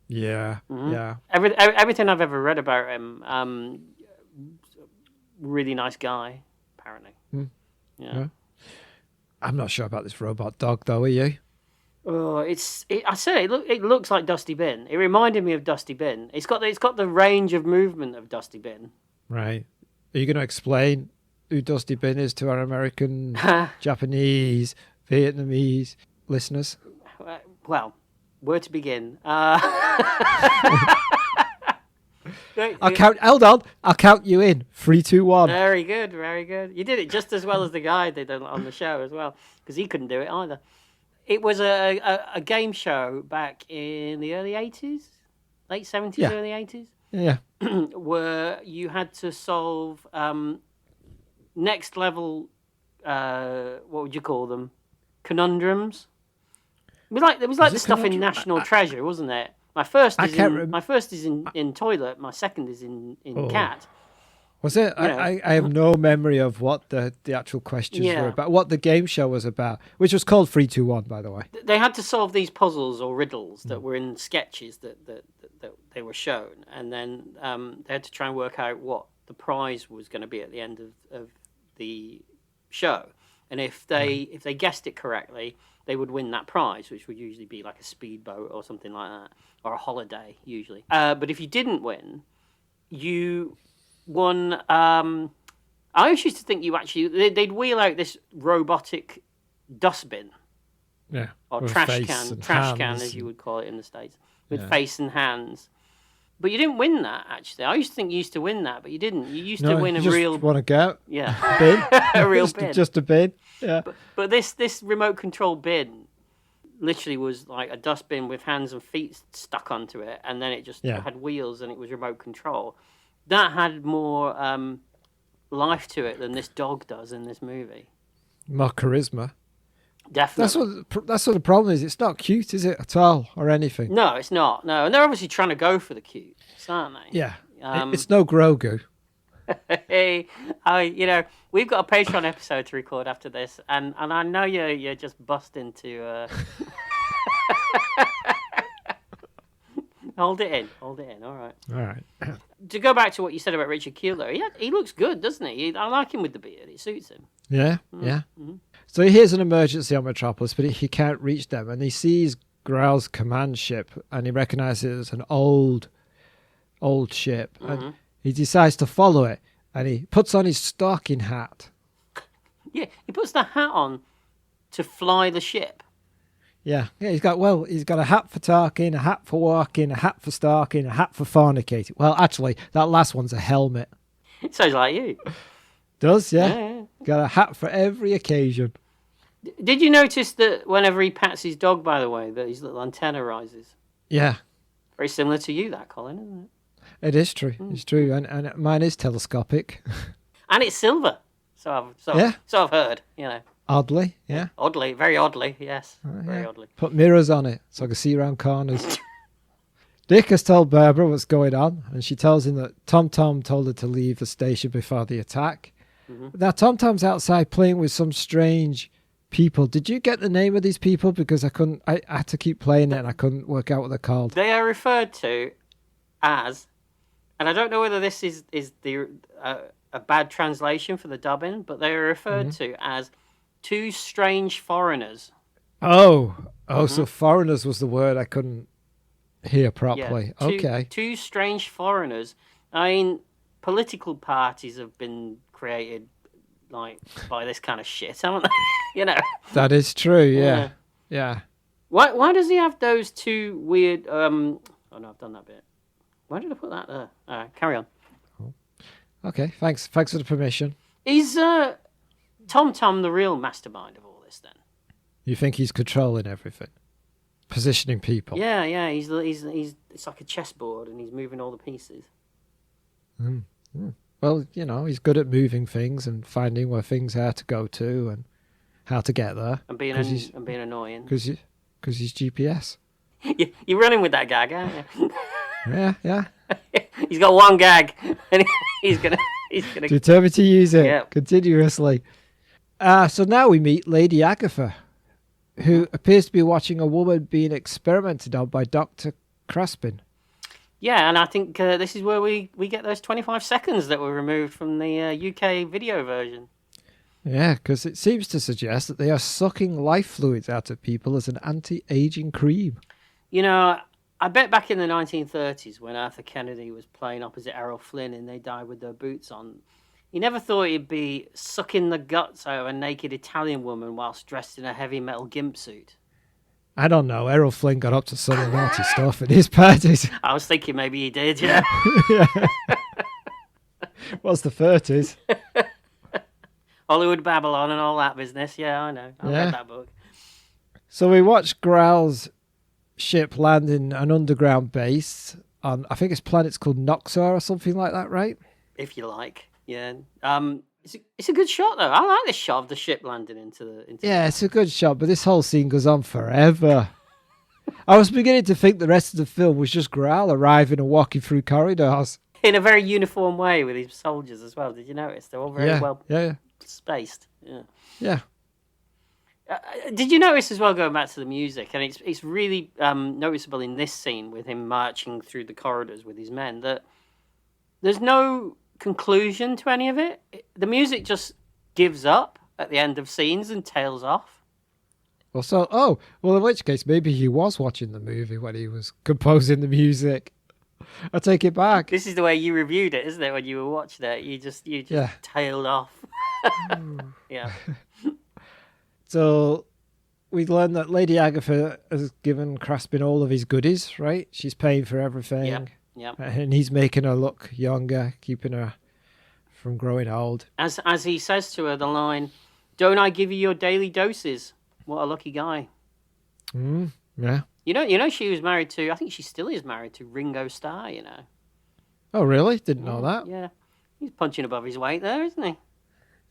Yeah, yeah. Everything I've ever read about him, really nice guy, apparently. Yeah. I'm not sure about this robot dog, though. Are you? Oh, I say it looks like Dusty Bin. It reminded me of Dusty Bin. It's got the range of movement of Dusty Bin. Right. Are you going to explain who Dusty Bin is to our American, Japanese, Vietnamese listeners? Well, where to begin? Hold on. I'll count you in. 3, 2, 1. Very good. You did it just as well as the guy did on the show as well, because he couldn't do it either. It was a game show back in the early 80s, late 70s, early 80s. Yeah. Where you had to solve next level, what would you call them? Conundrums. It was like the stuff in National Treasure, wasn't it? My first is in toilet. My second is in cat. Was it? I have no memory of what the actual questions were about, what the game show was about, which was called 3, 2, 1, by the way. They had to solve these puzzles or riddles that were in sketches that they were shown, and then they had to try and work out what the prize was going to be at the end of the show. And if they guessed it correctly, they would win that prize, which would usually be like a speedboat or something like that, or a holiday usually. But if you didn't win, you won. I always used to think they'd wheel out this robotic dustbin, or trash can, as you would call it in the States, with face and hands. But you didn't win that, actually. I used to think you used to win that, but you didn't. You used to win a real... want to go? Yeah. Bin? A real bin. Just a bin? Yeah. But this remote control bin literally was like a dustbin with hands and feet stuck onto it, and then it just had wheels and it was remote control. That had more life to it than this dog does in this movie. More charisma. Definitely. That's what the problem is. It's not cute, is it, at all, or anything? No, it's not. No, and they're obviously trying to go for the cute, aren't they? Yeah. It's no Grogu. Hey, we've got a Patreon episode to record after this, and I know you're just busting to hold it in. All right. To go back to what you said about Richard Keeler, he looks good, doesn't he? I like him with the beard. It suits him. Yeah. Mm-hmm. So he hears an emergency on Metropolis, but he can't reach them, and he sees Growl's command ship, and he recognizes an old ship, and he decides to follow it, and he puts on his stalking hat. Yeah, he puts the hat on to fly the ship. Yeah, he's got a hat for talking, a hat for walking, a hat for stalking, a hat for fornicating. Well, actually, that last one's a helmet. It sounds like you. Does, yeah. Got a hat for every occasion. Did you notice that whenever he pats his dog, by the way, that his little antenna rises? Yeah. Very similar to you, that, Colin, isn't it? It is true. It's true. And mine is telescopic. And it's silver. So I've heard, Oddly, yeah. Oddly, very oddly, yes. Very oddly. Put mirrors on it so I can see around corners. Dick has told Barbara what's going on, and she tells him that Tom told her to leave the station before the attack. Mm-hmm. Now, Tom's outside playing with some strange people. Did you get the name of these people? Because I had to keep playing it and I couldn't work out what they're called. They are referred to as, and I don't know whether this is a bad translation for the dubbing, but they are referred to as two strange foreigners. So foreigners was the word I couldn't hear properly. Yeah, two strange foreigners. I mean, political parties have been created by this kind of shit, haven't they? That is true. Yeah. Why does he have those two weird? Oh no, I've done that bit. Why did I put that there? All right, carry on. Okay, thanks for the permission. Is Tom Tom the real mastermind of all this then? You think he's controlling everything? Positioning people? Yeah. He's it's like a chessboard, and he's moving all the pieces. Well, he's good at moving things and finding where things are to go to and how to get there. And being annoying. Because he's GPS. You're running with that gag, aren't you? Yeah. He's got one gag, and he's gonna determined to use it continuously. So now we meet Lady Agatha, who appears to be watching a woman being experimented on by Dr. Craspin. Yeah, and I think this is where we get those 25 seconds that were removed from the UK video version. Yeah, because it seems to suggest that they are sucking life fluids out of people as an anti-aging cream. I bet back in the 1930s when Arthur Kennedy was playing opposite Errol Flynn and They Die with Their Boots On, he never thought he'd be sucking the guts out of a naked Italian woman whilst dressed in a heavy metal gimp suit. I don't know. Errol Flynn got up to some naughty stuff at his parties. I was thinking maybe he did, yeah. What's the 30s? Hollywood Babylon and all that business. Yeah, I know. I read that book. So we watched Growl's ship land in an underground base on, I think it's planet's called Noxor or something like that, right? If you like, yeah. It's a good shot though. I like this shot of the ship landing into the. Yeah, it's a good shot, but this whole scene goes on forever. I was beginning to think the rest of the film was just Growl arriving and walking through corridors in a very uniform way with his soldiers as well. Did you notice? They're all very well spaced. Yeah. Did you notice as well, going back to the music, and it's really noticeable in this scene with him marching through the corridors with his men, that there's no conclusion to any of it. The music just gives up at the end of scenes and tails off. Well, in which case, maybe he was watching the movie when he was composing the music. I take it back. This is the way you reviewed it, isn't it? When you were watching it, you just tailed off. Yeah. So we learned that Lady Agatha has given Craspin all of his goodies, right? She's paying for everything. Yeah. And he's making her look younger, keeping her from growing old. As he says to her, the line, "Don't I give you your daily doses?" What a lucky guy. Yeah. You know, she was married to, I think she still is married to Ringo Starr, Oh, really? Didn't know that. Yeah. He's punching above his weight there, isn't he?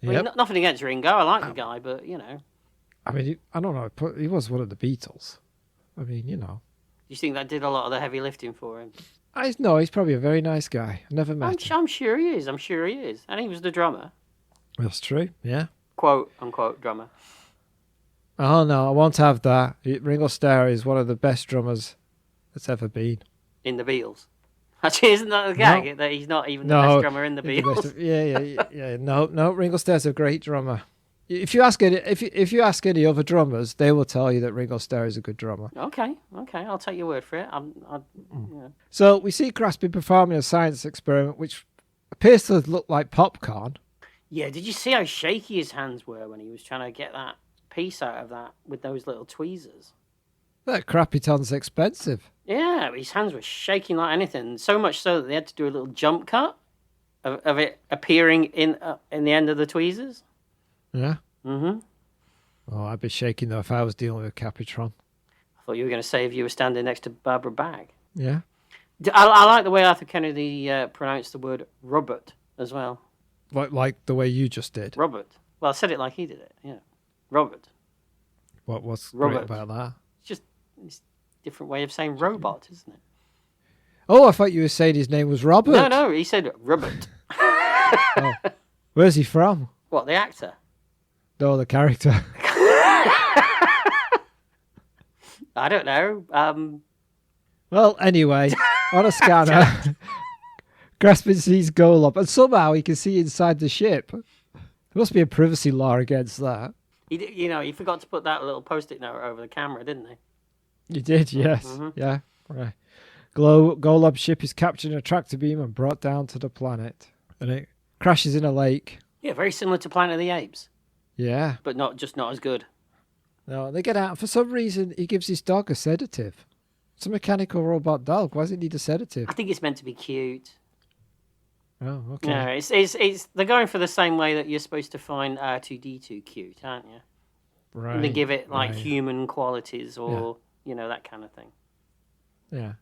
Yep. I mean, nothing against Ringo. I like the guy, but, I mean, I don't know. He was one of the Beatles. I mean, Do you think that did a lot of the heavy lifting for him? No, he's probably a very nice guy. I never met him. I'm sure he is. And he was the drummer. That's true, yeah. Quote, unquote, drummer. Oh, no, I won't have that. Ringo Starr is one of the best drummers that's ever been. In the Beatles? Actually, isn't that the gag? No. That he's not even the best drummer in the Beatles? Yeah. No, Ringo Starr's a great drummer. If you ask any other drummers, they will tell you that Ringo Starr is a good drummer. Okay, I'll take your word for it. So we see Craspin performing a science experiment, which appears to look like popcorn. Yeah, did you see how shaky his hands were when he was trying to get that piece out of that with those little tweezers? That Crapiton's expensive. Yeah, his hands were shaking like anything. So much so that they had to do a little jump cut of it appearing in the end of the tweezers. Yeah. Mm-hmm. Oh, I'd be shaking though if I was dealing with Capitron. I thought you were going to say if you were standing next to Barbara Bagg. Yeah. I like the way Arthur Kennedy pronounced the word Robert as well. Like the way you just did. Robert. Well, I said it like he did it. Yeah. Robert. What's Robert. great about that? It's a different way of saying robot, isn't it? Oh, I thought you were saying his name was Robert. No, he said Robert. Oh. Where's he from? What, the actor? No, the character. I don't know. Well, anyway, on a scanner, Craspin sees Golub, and somehow he can see inside the ship. There must be a privacy law against that. He forgot to put that little post-it note over the camera, didn't he? He did, yes. Mm-hmm. Yeah, right. Golub's ship is captured in a tractor beam and brought down to the planet. And it crashes in a lake. Yeah, very similar to Planet of the Apes. Yeah. But not as good. No, they get out. For some reason, he gives his dog a sedative. It's a mechanical robot dog. Why does it need a sedative? I think it's meant to be cute. Oh, okay. No, it's they're going for the same way that you're supposed to find R2D2 cute, aren't you? Right. And they give it like right. human qualities or that kind of thing. Yeah.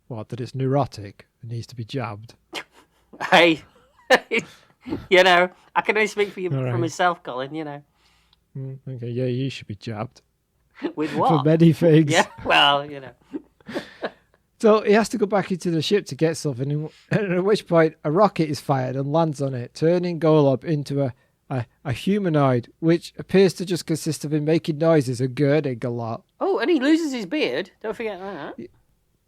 What? That it's neurotic. It needs to be jabbed. Hey, I can only speak for All right. myself, Colin. Okay. Yeah, you should be jabbed With for what? many things. Yeah. Well, So he has to go back into the ship to get something, and at which point a rocket is fired and lands on it, turning Golub into a humanoid, which appears to just consist of him making noises and girding a lot. Oh, and he loses his beard. Don't forget that.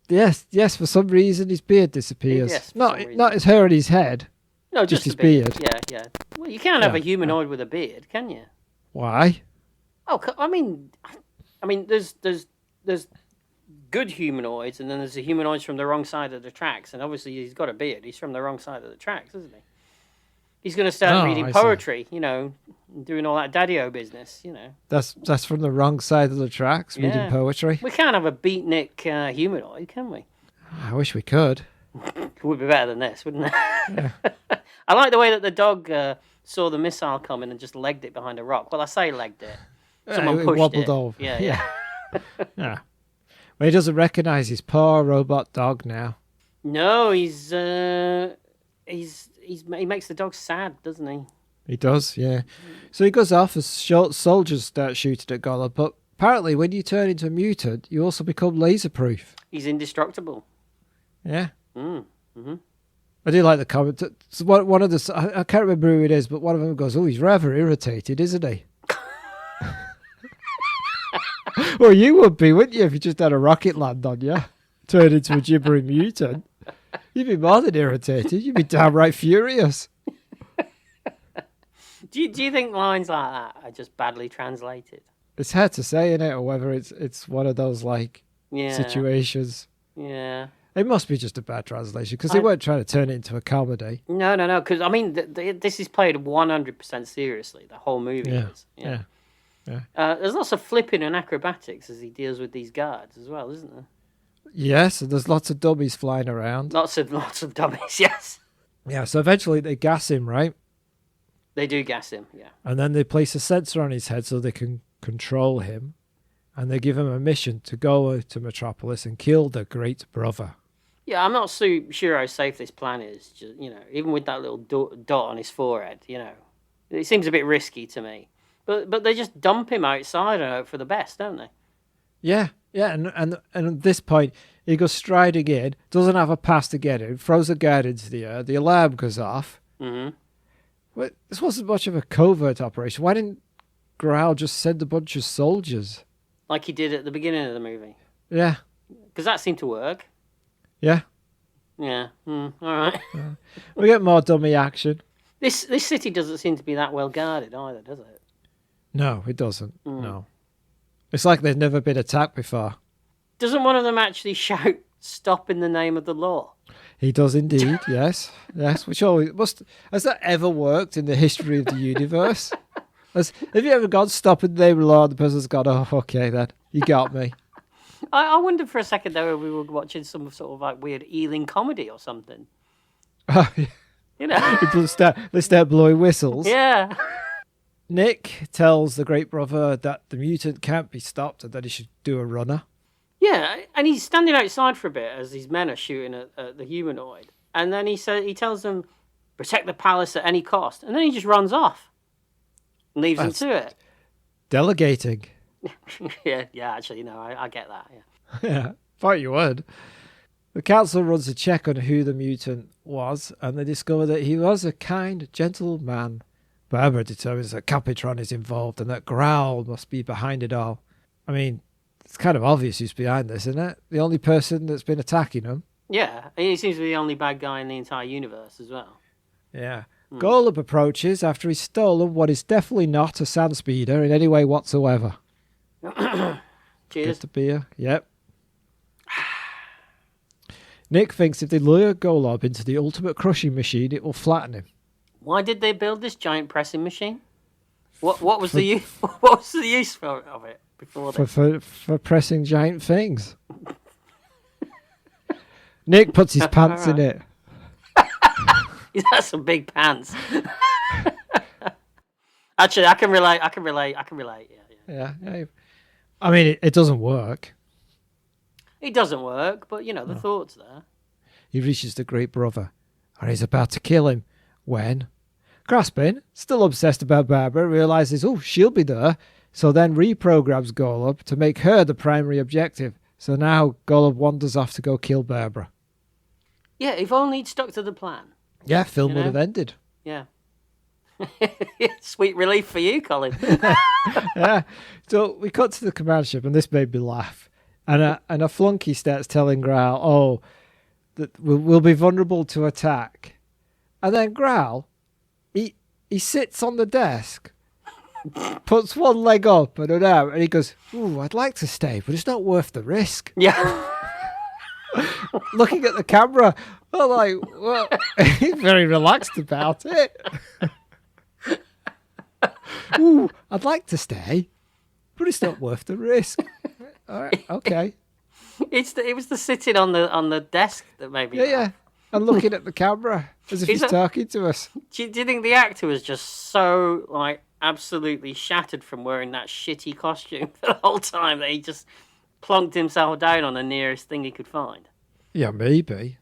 Yes, for some reason his beard disappears. Yes, for not some reason. not his hair on his head. No, just just his beard. Yeah. Well, you can't have Yeah. a humanoid with a beard, can you? Why? Oh, I mean, there's good humanoids, and then there's the humanoids from the wrong side of the tracks. And obviously, he's got a beard. He's from the wrong side of the tracks, isn't he? He's going to start reading I see. poetry, doing all that daddy-o business, That's from the wrong side of the tracks, Yeah. reading poetry. We can't have a beatnik humanoid, can we? I wish we could. It would be better than this, wouldn't it? I like the way that the dog saw the missile coming and just legged it behind a rock. Well, I say legged it. Someone it pushed wobbled it. over. Yeah. Yeah. Well, he doesn't recognise his poor robot dog now. No, he makes the dog sad, doesn't he? He does, yeah. So he goes off as soldiers start shooting at Golub, but apparently when you turn into a mutant, you also become laser-proof. He's indestructible. Yeah. Mm-hmm. I do like the comment. So one of the, I can't remember who it is, but one of them goes, "Oh, he's rather irritated, isn't he?" Well, you would be, wouldn't you, if you just had a rocket land on you, turned into a gibbering mutant? You'd be more than irritated. You'd be downright furious. Do you think lines like that are just badly translated? It's hard to say, innit, or whether it's one of those Yeah. situations. Yeah. It must be just a bad translation because they weren't trying to turn it into a comedy. No. Because this is played 100% seriously. The whole movie is. Yeah. There's lots of flipping and acrobatics as he deals with these guards as well, isn't there? Yes, and there's lots of dummies flying around. Lots of dummies. Yes. Yeah, so eventually they gas him, right? They do gas him. Yeah. And then they place a sensor on his head so they can control him. And they give him a mission to go to Metropolis and kill the Great Brother. Yeah, I'm not sure how safe this plan is. Just, even with that little dot on his forehead, it seems a bit risky to me. But they just dump him outside and hope for the best, don't they? Yeah, and at this point, he goes striding in, doesn't have a pass to get in, throws a guard into the air, the alarm goes off. Mm-hmm. Well, this wasn't much of a covert operation. Why didn't Growl just send a bunch of soldiers? Like he did at the beginning of the movie. Yeah. Because that seemed to work. Yeah. Yeah. All right. We get more dummy action. This city doesn't seem to be that well guarded either, does it? No, it doesn't. No. It's like they've never been attacked before. Doesn't one of them actually shout, "Stop in the name of the law"? He does indeed, yes. Yes, which always must... Has that ever worked in the history of the universe? Have you ever gone, "Stop in the name of the law," and the person's gone, "Oh, okay then, you got me." I wondered for a second there we were watching some sort of weird Ealing comedy or something. Oh, yeah. They start blowing whistles. Yeah. Nick tells the Great Brother that the mutant can't be stopped and that he should do a runner. Yeah, and he's standing outside for a bit as these men are shooting at the humanoid. And then he tells them, "Protect the palace at any cost." And then he just runs off and leaves them to it. Delegating. Yeah, actually, no, I get that, yeah. Yeah, thought you would. The council runs a check on who the mutant was, and they discover that he was a kind, gentle man. Barbara determines that Capitron is involved and that Growl must be behind it all. I mean, it's kind of obvious who's behind this, isn't it? The only person that's been attacking him. Yeah, and he seems to be the only bad guy in the entire universe as well. Yeah. Golub approaches after he's stolen what is definitely not a sand speeder in any way whatsoever. Cheers. Just a beer, yep. Nick thinks if they lure Golub into the ultimate crushing machine, it will flatten him. Why did they build this giant pressing machine? What was the use? What was the use of it before this? For pressing giant things. Nick puts his pants in it. He's got some big pants. Actually, I can relate. Yeah. Yeah. I mean, it doesn't work. It doesn't work, but the thought's there. He reaches the great brother, and he's about to kill him when Graspin, still obsessed about Barbara, realizes, she'll be there, so then reprograms Golub to make her the primary objective. So now Golub wanders off to go kill Barbara. Yeah, if only he'd stuck to the plan. Yeah, film would have ended. Yeah. Sweet relief for you, Colin. Yeah. So we cut to the command ship, and this made me laugh. And a flunky starts telling Growl, that we'll be vulnerable to attack. And then Growl, he sits on the desk, puts one leg up and an arm, and he goes, I'd like to stay, but it's not worth the risk. Yeah. Looking at the camera, I'm like, well, he's very relaxed about it. I'd like to stay, but it's not worth the risk. All right, okay. It was the sitting on the desk that made me laugh. Yeah. And looking at the camera as if he's talking to us. Do you think the actor was just so absolutely shattered from wearing that shitty costume for the whole time that he just plonked himself down on the nearest thing he could find? Yeah, maybe.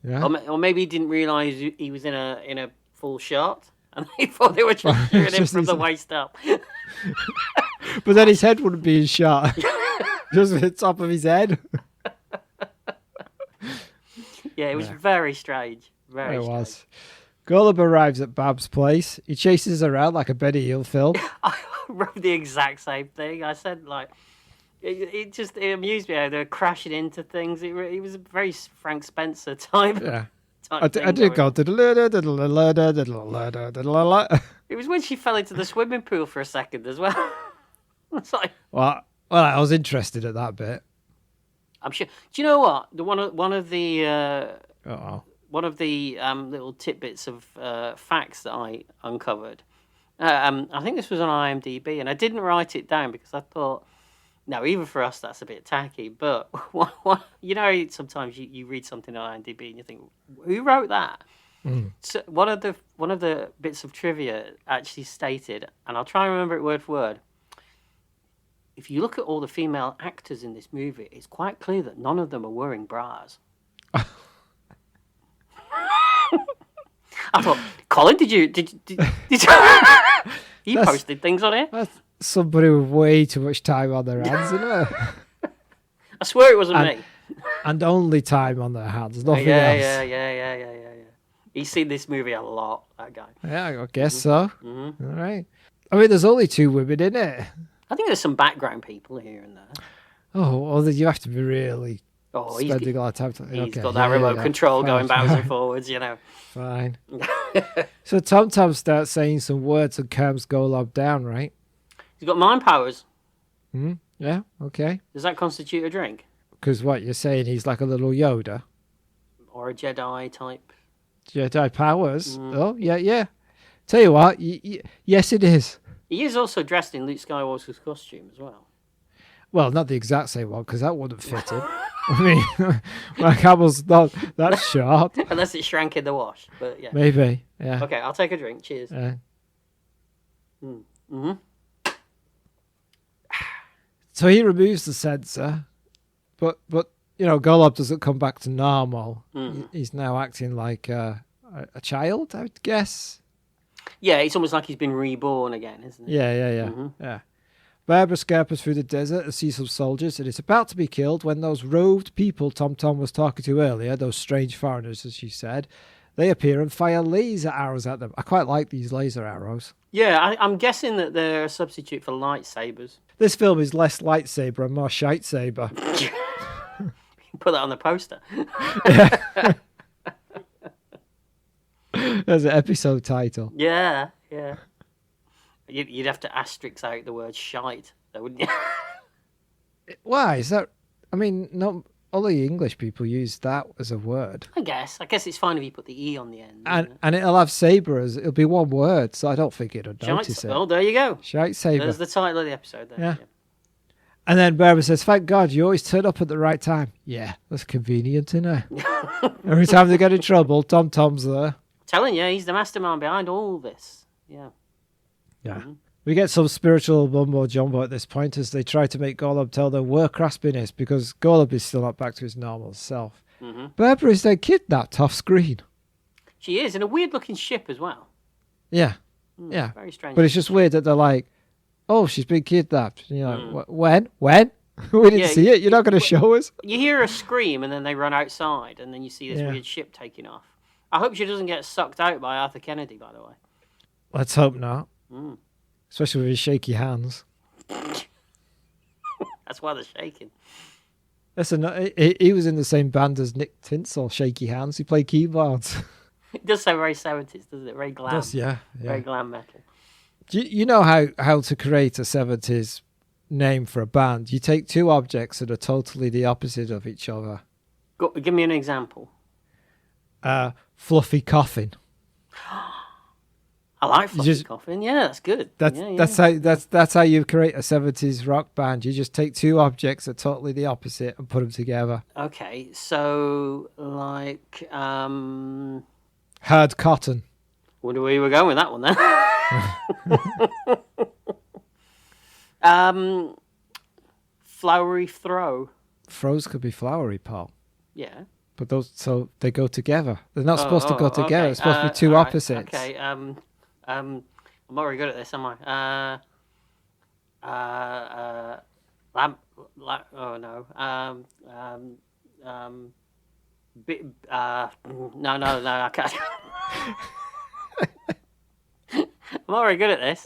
Yeah. Or maybe he didn't realise he was in a full shot, and he thought they were just shooting him from the waist up. But then his head wouldn't be in shot. Just the top of his head. Yeah, it was very strange. Very strange. It was. Golub arrives at Bab's place. He chases around like a Benny Hill film. I wrote the exact same thing. I said, it amused me how they're crashing into things. It was a very Frank Spencer type. Yeah. I did go. It was when she fell into the swimming pool for a second as well. It's like, well, I was interested at that bit. I'm sure. Do you know what? One of the little tidbits of facts that I uncovered. I think this was on IMDb, and I didn't write it down because I thought, no, even for us that's a bit tacky. But sometimes you read something on IMDb and you think, who wrote that? So one of the bits of trivia actually stated, and I'll try and remember it word for word. If you look at all the female actors in this movie, it's quite clear that none of them are wearing bras. I thought, Colin, did you you posted things on it? That's somebody with way too much time on their hands, isn't it? I swear it wasn't me. And only time on their hands, nothing else. Yeah. He's seen this movie a lot, that guy. Yeah, I guess so. Mm-hmm. All right. I mean, there's only 2 women in it. I think there's some background people here and there. Oh, well, you have to be really spending a lot of time. He's got that remote control going backwards and forwards, Fine. So Tom starts saying some words and calms Golub down, right? He's got mind powers. Yeah, okay. Does that constitute a drink? Because what you're saying, he's like a little Yoda? Or a Jedi type? Jedi powers? Oh, yeah. Tell you what, yes it is. He is also dressed in Luke Skywalker's costume as well. Well, not the exact same one, because that wouldn't fit him. I mean, my camel's not that short. Unless it shrank in the wash, but yeah. Maybe, yeah. Okay, I'll take a drink. Cheers. So he removes the sensor, but Golub doesn't come back to normal. He's now acting like a child, I would guess. Yeah, it's almost like he's been reborn again, isn't it? Yeah. Barbara scarpers through the desert and sees some soldiers and is about to be killed when those robed people Tom was talking to earlier, those strange foreigners, as she said, they appear and fire laser arrows at them. I quite like these laser arrows. Yeah, I'm guessing that they're a substitute for lightsabers. This film is less lightsaber and more shite saber. Put that on the poster. There's an episode title. Yeah. You'd have to asterisk out the word shite, though, wouldn't you? Why is that? I mean, not all the English people use that as a word. I guess it's fine if you put the E on the end. And it'll have saber as it'll be one word, so I don't think it'll notice it. Oh, there you go. Shite saber. There's the title of the episode there. Yeah. And then Barbara says, "Thank God, you always turn up at the right time." Yeah, that's convenient, isn't it? Every time they get in trouble, Tom Tom's there. Telling you, he's the mastermind behind all this. Yeah. Yeah. Mm-hmm. We get some spiritual mumbo jumbo at this point as they try to make Golub tell them where Craspin is because Golub is still not back to his normal self. Mm-hmm. Barbara is then kidnapped off screen. She is in a weird-looking ship as well. Yeah. Yeah. Very strange. But it's just weird that they're like, "Oh, she's been kidnapped." You know, when? We didn't see it. You're not going to show us. You hear a scream, and then they run outside, and then you see this weird ship taking off. I hope she doesn't get sucked out by Arthur Kennedy, by the way. Let's hope not. Mm. Especially with his shaky hands. That's why they're shaking. Listen, he was in the same band as Nick Tinsel, Shaky Hands. He played keyboards. It does sound very 70s, doesn't it? Very glam. Yeah. Very glam metal. Do you know how to create a 70s name for a band? You take two objects that are totally the opposite of each other. Give me an example. Fluffy Coffin. I like Fluffy Coffin. Yeah, that's good. That's how you create a 70s rock band. You just take two objects that are totally the opposite and put them together. Okay, so like Hard Cotton. Wonder where you were going with that one then. Flowery Throw. Throws could be flowery, Paul. Yeah. But so they go together. They're not supposed to go together. Okay. It's supposed to be two opposites. Okay. I'm not very good at this, am I? No, I can't. I'm not very good at this.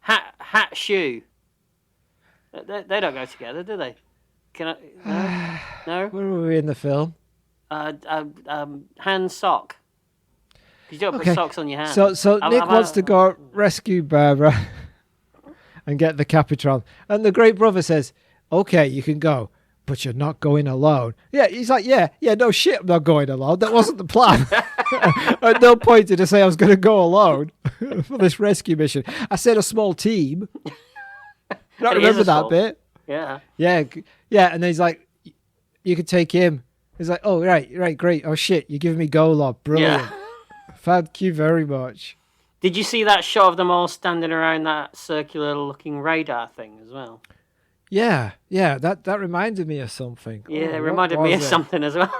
Hat, shoe. They don't go together, do they? Can I? No. Where were we in the film? Hand sock. You don't put socks on your hands. So Nick wants to go rescue Barbara and get the Capitron, and the Great Brother says, "Okay, you can go, but you're not going alone." Yeah, he's like, yeah, no shit, I'm not going alone. That wasn't the plan. At no point did I say I was going to go alone for this rescue mission. I said a small team. Not remember that bit. Yeah. Yeah, and then he's like, "You can take him." He's like, "Oh, right, great. Oh shit, you're giving me Golub. Brilliant." Yeah. Thank you very much. Did you see that shot of them all standing around that circular-looking radar thing as well? Yeah, that reminded me of something. Yeah, it reminded me of something as well.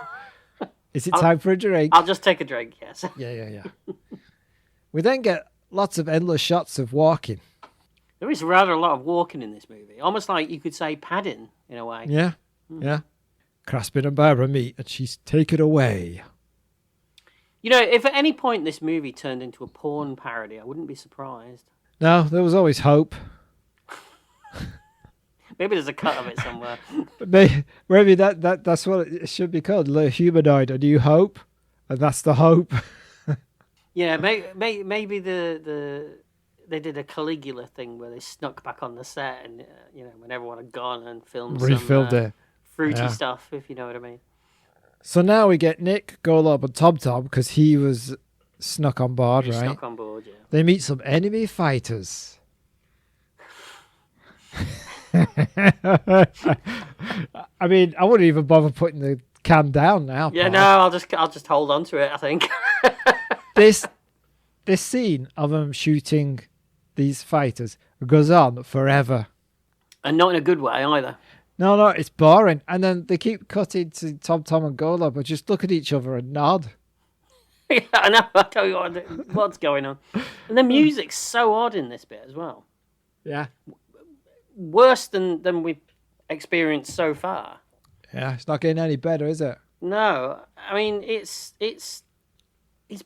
Is it time for a drink? I'll just take a drink, yes. Yeah. We then get lots of endless shots of walking. There is rather a lot of walking in this movie. Almost like you could say padding, in a way. Yeah. Craspin and Barbara meet, and she's taken away. You know, if at any point this movie turned into a porn parody, I wouldn't be surprised. No, there was always hope. Maybe there's a cut of it somewhere. Maybe that's what it should be called. Humanoid, A New Hope. And that's the hope. Yeah, maybe they did a Caligula thing where they snuck back on the set and, when everyone had gone and refilled it. Fruity stuff, if you know what I mean. So now we get Nick, Golub, and Tom Tom because he was snuck on board, right? Snuck on board, yeah. They meet some enemy fighters. I mean, I wouldn't even bother putting the can down now. Yeah, Paul. no, I'll just hold on to it, I think. This scene of them shooting these fighters goes on forever. And not in a good way either. No, it's boring. And then they keep cutting to Tom and Golub, but just look at each other and nod. Yeah, I know. I tell you what's going on. And the music's so odd in this bit as well. Yeah. Worse than we've experienced so far. Yeah, it's not getting any better, is it? No, I mean it's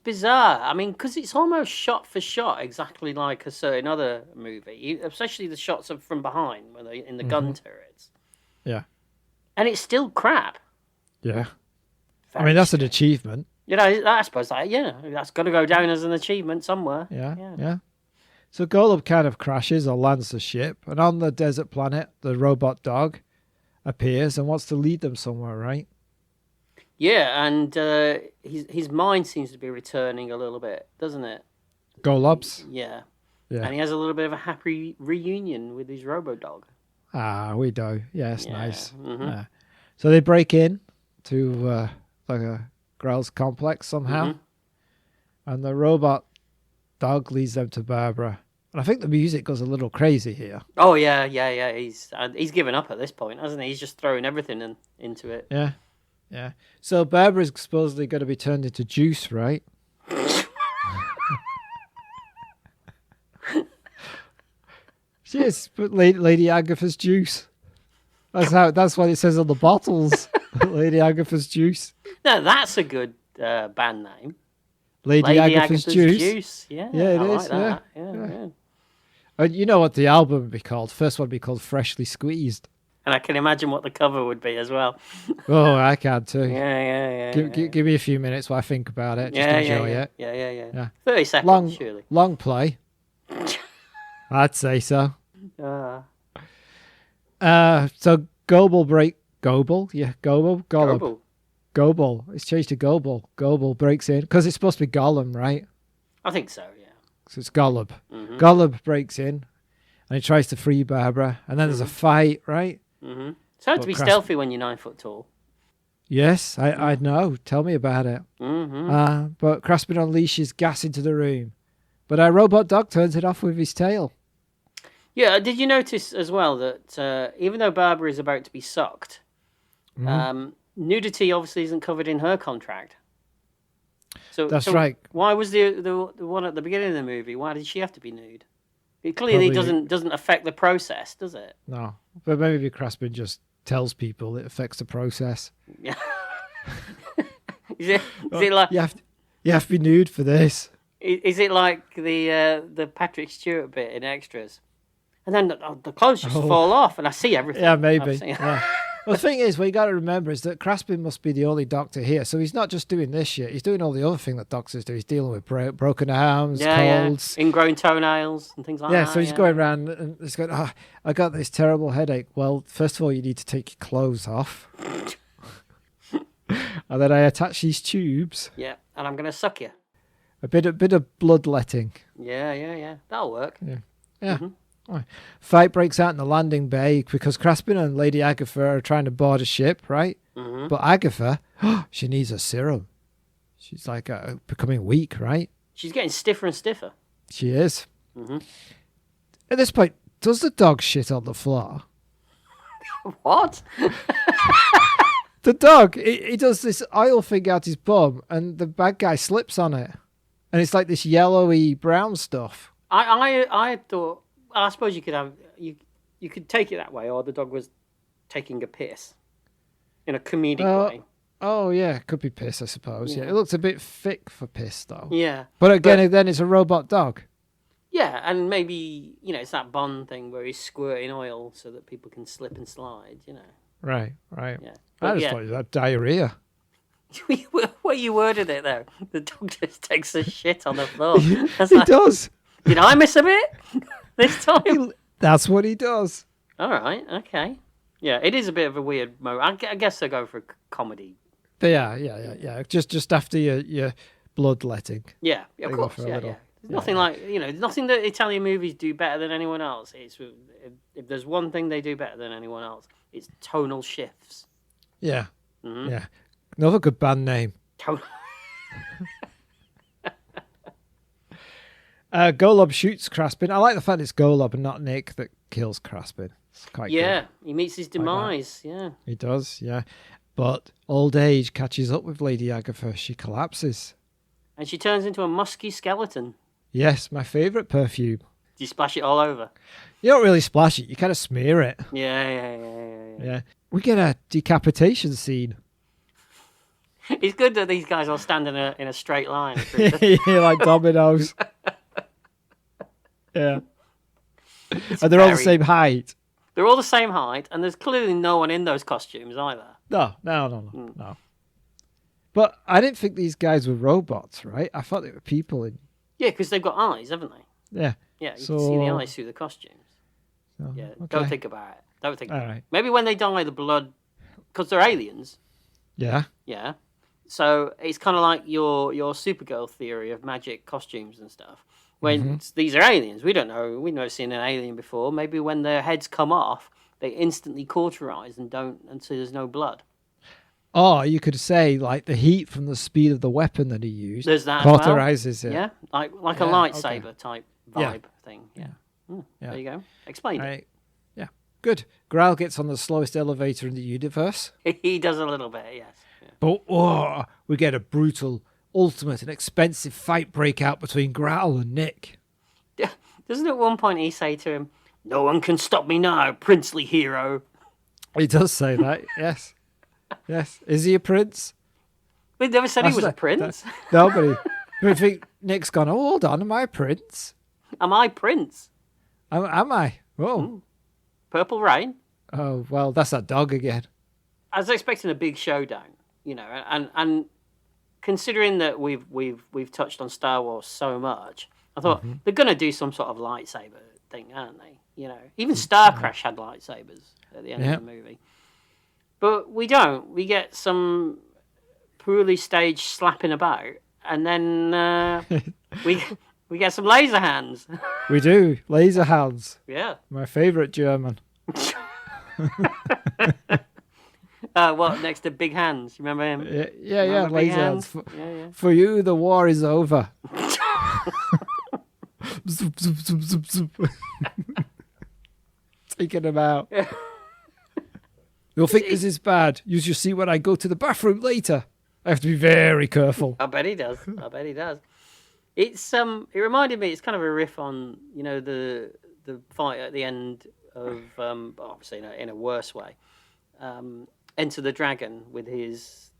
bizarre. I mean, because it's almost shot for shot, exactly like a certain other movie, especially the shots of from behind when they're in the gun turrets. Yeah, and it's still crap. Yeah, I mean that's an achievement. I suppose that's got to go down as an achievement somewhere. Yeah. So Golub kind of crashes or lands the ship, and on the desert planet, the robot dog appears and wants to lead them somewhere, right? Yeah, and his mind seems to be returning a little bit, doesn't it? Golub's? Yeah. Yeah. And he has a little bit of a happy reunion with his robo-dog. Ah, we do. Yeah, it's Yeah. nice. Mm-hmm. Yeah. So they break in to like a Grell's complex somehow. Mm-hmm. And the robot dog leads them to Barbara. And I think the music goes a little crazy here. Oh, yeah. He's given up at this point, hasn't he? He's just throwing everything into it. Yeah. Yeah. So Barbara's supposedly going to be turned into juice, right? She is, but Lady Agatha's juice. That's what it says on the bottles. Lady Agatha's juice. No, that's a good band name. Lady Agatha's juice. Yeah, Yeah, it I is. like that. Yeah. And you know what the album would be called? First one would be called Freshly Squeezed. And I can imagine what the cover would be as well. Oh, I can too. Yeah. Give me a few minutes while I think about it. Just enjoy it. Yeah. 30 seconds, surely. Long play. I'd say so. So Goble. It's changed to Goble. Goble breaks in because it's supposed to be Gollum, right? I think so, yeah. So it's Gollum. Mm-hmm. Gollum breaks in and he tries to free Barbara, and then there's a fight, right? Mm-hmm. It's hard to be stealthy when you're 9 foot tall. Yes, I know. Tell me about it. Mm-hmm. But Craspin unleashes gas into the room, but our robot dog turns it off with his tail. Yeah, did you notice as well that even though Barbara is about to be sucked, nudity obviously isn't covered in her contract? So that's right. Why was the one at the beginning of the movie? Why did she have to be nude? It clearly doesn't affect the process, does it? No, but maybe Craspin just tells people it affects the process. Yeah. Is it like you have to be nude for this? Is it like the Patrick Stewart bit in Extras? And then the clothes just fall off, and I see everything. Yeah, maybe. Yeah. Well, the thing is, what you got to remember is that Craspin must be the only doctor here, so he's not just doing this shit. He's doing all the other thing that doctors do. He's dealing with broken arms, colds, ingrown toenails, and things like that. Yeah, so he's going around and he's going, I got this terrible headache. Well, first of all, you need to take your clothes off. And then I attach these tubes. Yeah, and I'm going to suck you. A bit of bloodletting. Yeah. That'll work. Yeah. Mm-hmm. Fight breaks out in the landing bay because Craspin and Lady Agatha are trying to board a ship, right? Mm-hmm. But Agatha, she needs a serum. She's like becoming weak, right? She's getting stiffer and stiffer. She is. Mm-hmm. At this point, does the dog shit on the floor? What? The dog, he does this oil thing out his bum, and the bad guy slips on it. And it's like this yellowy brown stuff. I thought, I suppose you could have, you could take it that way, or the dog was taking a piss in a comedic way. Oh, yeah, it could be piss, I suppose. Yeah, it looks a bit thick for piss, though. Yeah. But again, then it's a robot dog. Yeah, and maybe, it's that Bond thing where he's squirting oil so that people can slip and slide, Right. Yeah. I just thought you had diarrhea. Where you worded it, though. The dog just takes a shit on the floor. He does. Did I miss a bit this time? That's what he does. All right, okay. Yeah, it is a bit of a weird moment. I guess they go for comedy. Yeah. Just after your bloodletting. Yeah, of course. Yeah. There's nothing like, nothing that Italian movies do better than anyone else. If there's one thing they do better than anyone else, it's tonal shifts. Yeah. Mm-hmm. Yeah. Another good band name. Golob shoots Craspin. I like the fact it's Golob and not Nick that kills Craspin. It's quite good. He meets his demise. Yeah. He does, yeah. But old age catches up with Lady Agatha. She collapses. And she turns into a musky skeleton. Yes, my favourite perfume. Do you splash it all over? You don't really splash it. You kind of smear it. Yeah. We get a decapitation scene. It's good that these guys all stand in a straight line. Like dominoes. Yeah. And they're all the same height. They're all the same height, and there's clearly no one in those costumes either. No. But I didn't think these guys were robots, right? I thought they were people in... Yeah, because they've got eyes, haven't they? Yeah. Yeah, you can see the eyes through the costumes. Okay. Don't think about it. Don't think about it. Right. Maybe when they die, the blood... Because they're aliens. Yeah. Yeah. So it's kind of like your Supergirl theory of magic costumes and stuff. When these are aliens, we don't know. We've never seen an alien before. Maybe when their heads come off, they instantly cauterize and so there's no blood. Or you could say, like, the heat from the speed of the weapon that he used There's that cauterizes it. Yeah, like a lightsaber type vibe thing. Yeah. There you go. Explained it. Yeah, good. Growl gets on the slowest elevator in the universe. He does a little bit, yes. Yeah. But we get a brutal, ultimate, and expensive fight break out between Growl and Nick. Doesn't at one point he say to him, "No one can stop me now, princely hero"? He does say that, yes. Yes. Is he a prince? We never said he was a prince. Nobody. I think Nick's gone, hold on, am I a prince? Am I Prince? Am I? Oh. Purple Rain? Oh, well, that's that dog again. I was expecting a big showdown, and considering that we've touched on Star Wars so much, I thought they're going to do some sort of lightsaber thing, aren't they? Even Star Crash had lightsabers at the end of the movie. But we don't. We get some poorly staged slapping about, and then we get some laser hands. We do. Laser hands. Yeah. My favourite German. What, next to Big Hands? You remember him? Yeah, laser hands. For you, the war is over. Zoop, zoop, zoop, zoop, zoop. Taking them out. You'll think this is bad. You should see when I go to the bathroom later. I have to be very careful. I bet he does. It's it reminded me. It's kind of a riff on the fight at the end of obviously in a worse way. Enter the Dragon with his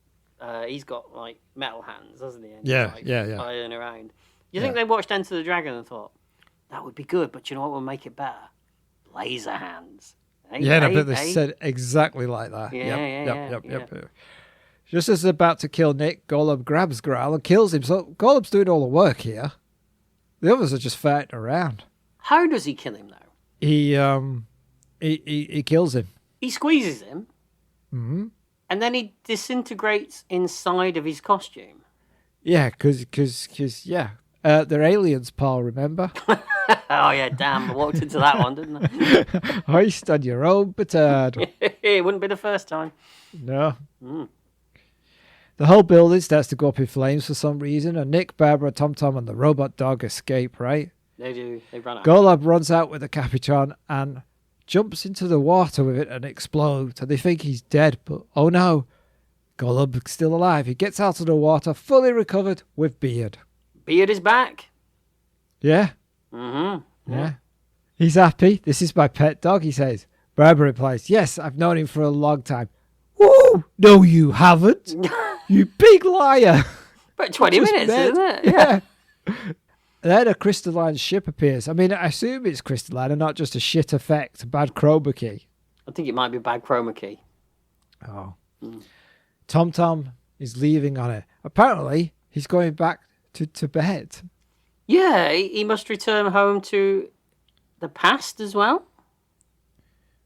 he's got like metal hands, doesn't he? And yeah. Flying around. You think they watched Enter the Dragon and thought that would be good, but you know what will make it better? Laser hands. But they said exactly like that. Yep. Just as they're about to kill Nick, Golub grabs Growl and kills him. So Golub's doing all the work here. The others are just fighting around. How does he kill him though? He kills him. He squeezes him. Mm-hmm. And then he disintegrates inside of his costume. Yeah, because they're aliens, Paul, remember? Oh, yeah, damn. I walked into that one, didn't I? Hoist on your own petard. It wouldn't be the first time. No. The whole building starts to go up in flames for some reason, and Nick, Barbara, Tom Tom, and the robot dog escape, right? They do. They run out. Golub runs out with the Capuchon and jumps into the water with it and explodes, and they think he's dead, but oh no. Golub's still alive. He gets out of the water, fully recovered, with Beard. Beard is back. Yeah. Mm-hmm. Yeah. He's happy. This is my pet dog, he says. Barbara replies, yes, I've known him for a long time. Whoa! No, you haven't. You big liar. About 20 minutes, isn't it? Yeah. Then a crystalline ship appears. I mean, I assume it's crystalline and not just a shit effect, bad chroma key. I think it might be a bad chroma key. Oh. Tom Tom is leaving on it. Apparently, he's going back to Tibet. Yeah, he must return home to the past as well.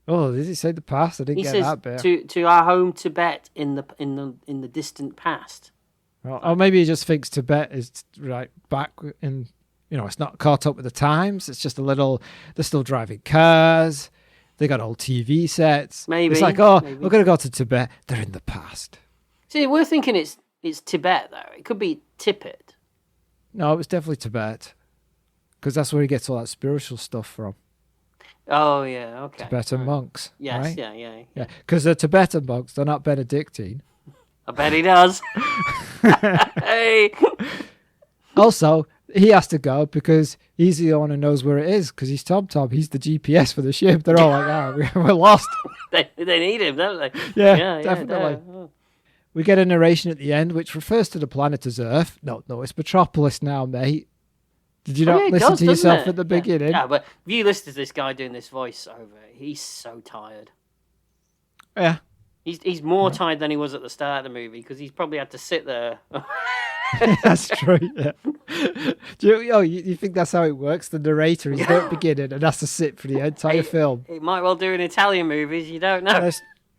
Oh, did he say the past? I didn't get that bit. He says to our home Tibet in the distant past. Well, or maybe he just thinks Tibet is right back in. It's not caught up with the times. It's just a little. They're still driving cars. They got old TV sets. Maybe it's like, we're gonna go to Tibet. They're in the past. See, we're thinking it's Tibet though. It could be Tippet. No, it was definitely Tibet, because that's where he gets all that spiritual stuff from. Oh yeah, okay. Tibetan monks. Yes, right? Yeah. Because they're Tibetan monks. They're not Benedictine. I bet he does. Hey. Also, he has to go because he's the one who knows where it is, because he's Tom Tom. He's the GPS for the ship. They're all like, we're lost. They need him, don't they? Yeah, definitely. Yeah. We get a narration at the end which refers to the planet as Earth. No, it's Metropolis now, mate. Did you not listen to yourself at the beginning? Yeah, but if you listen to this guy doing this voiceover, he's so tired. Yeah. He's more tired than he was at the start of the movie, because he's probably had to sit there. That's true, yeah. You think that's how it works? The narrator is there at the beginning and has to sit for the entire film. It might well do in Italian movies, you don't know.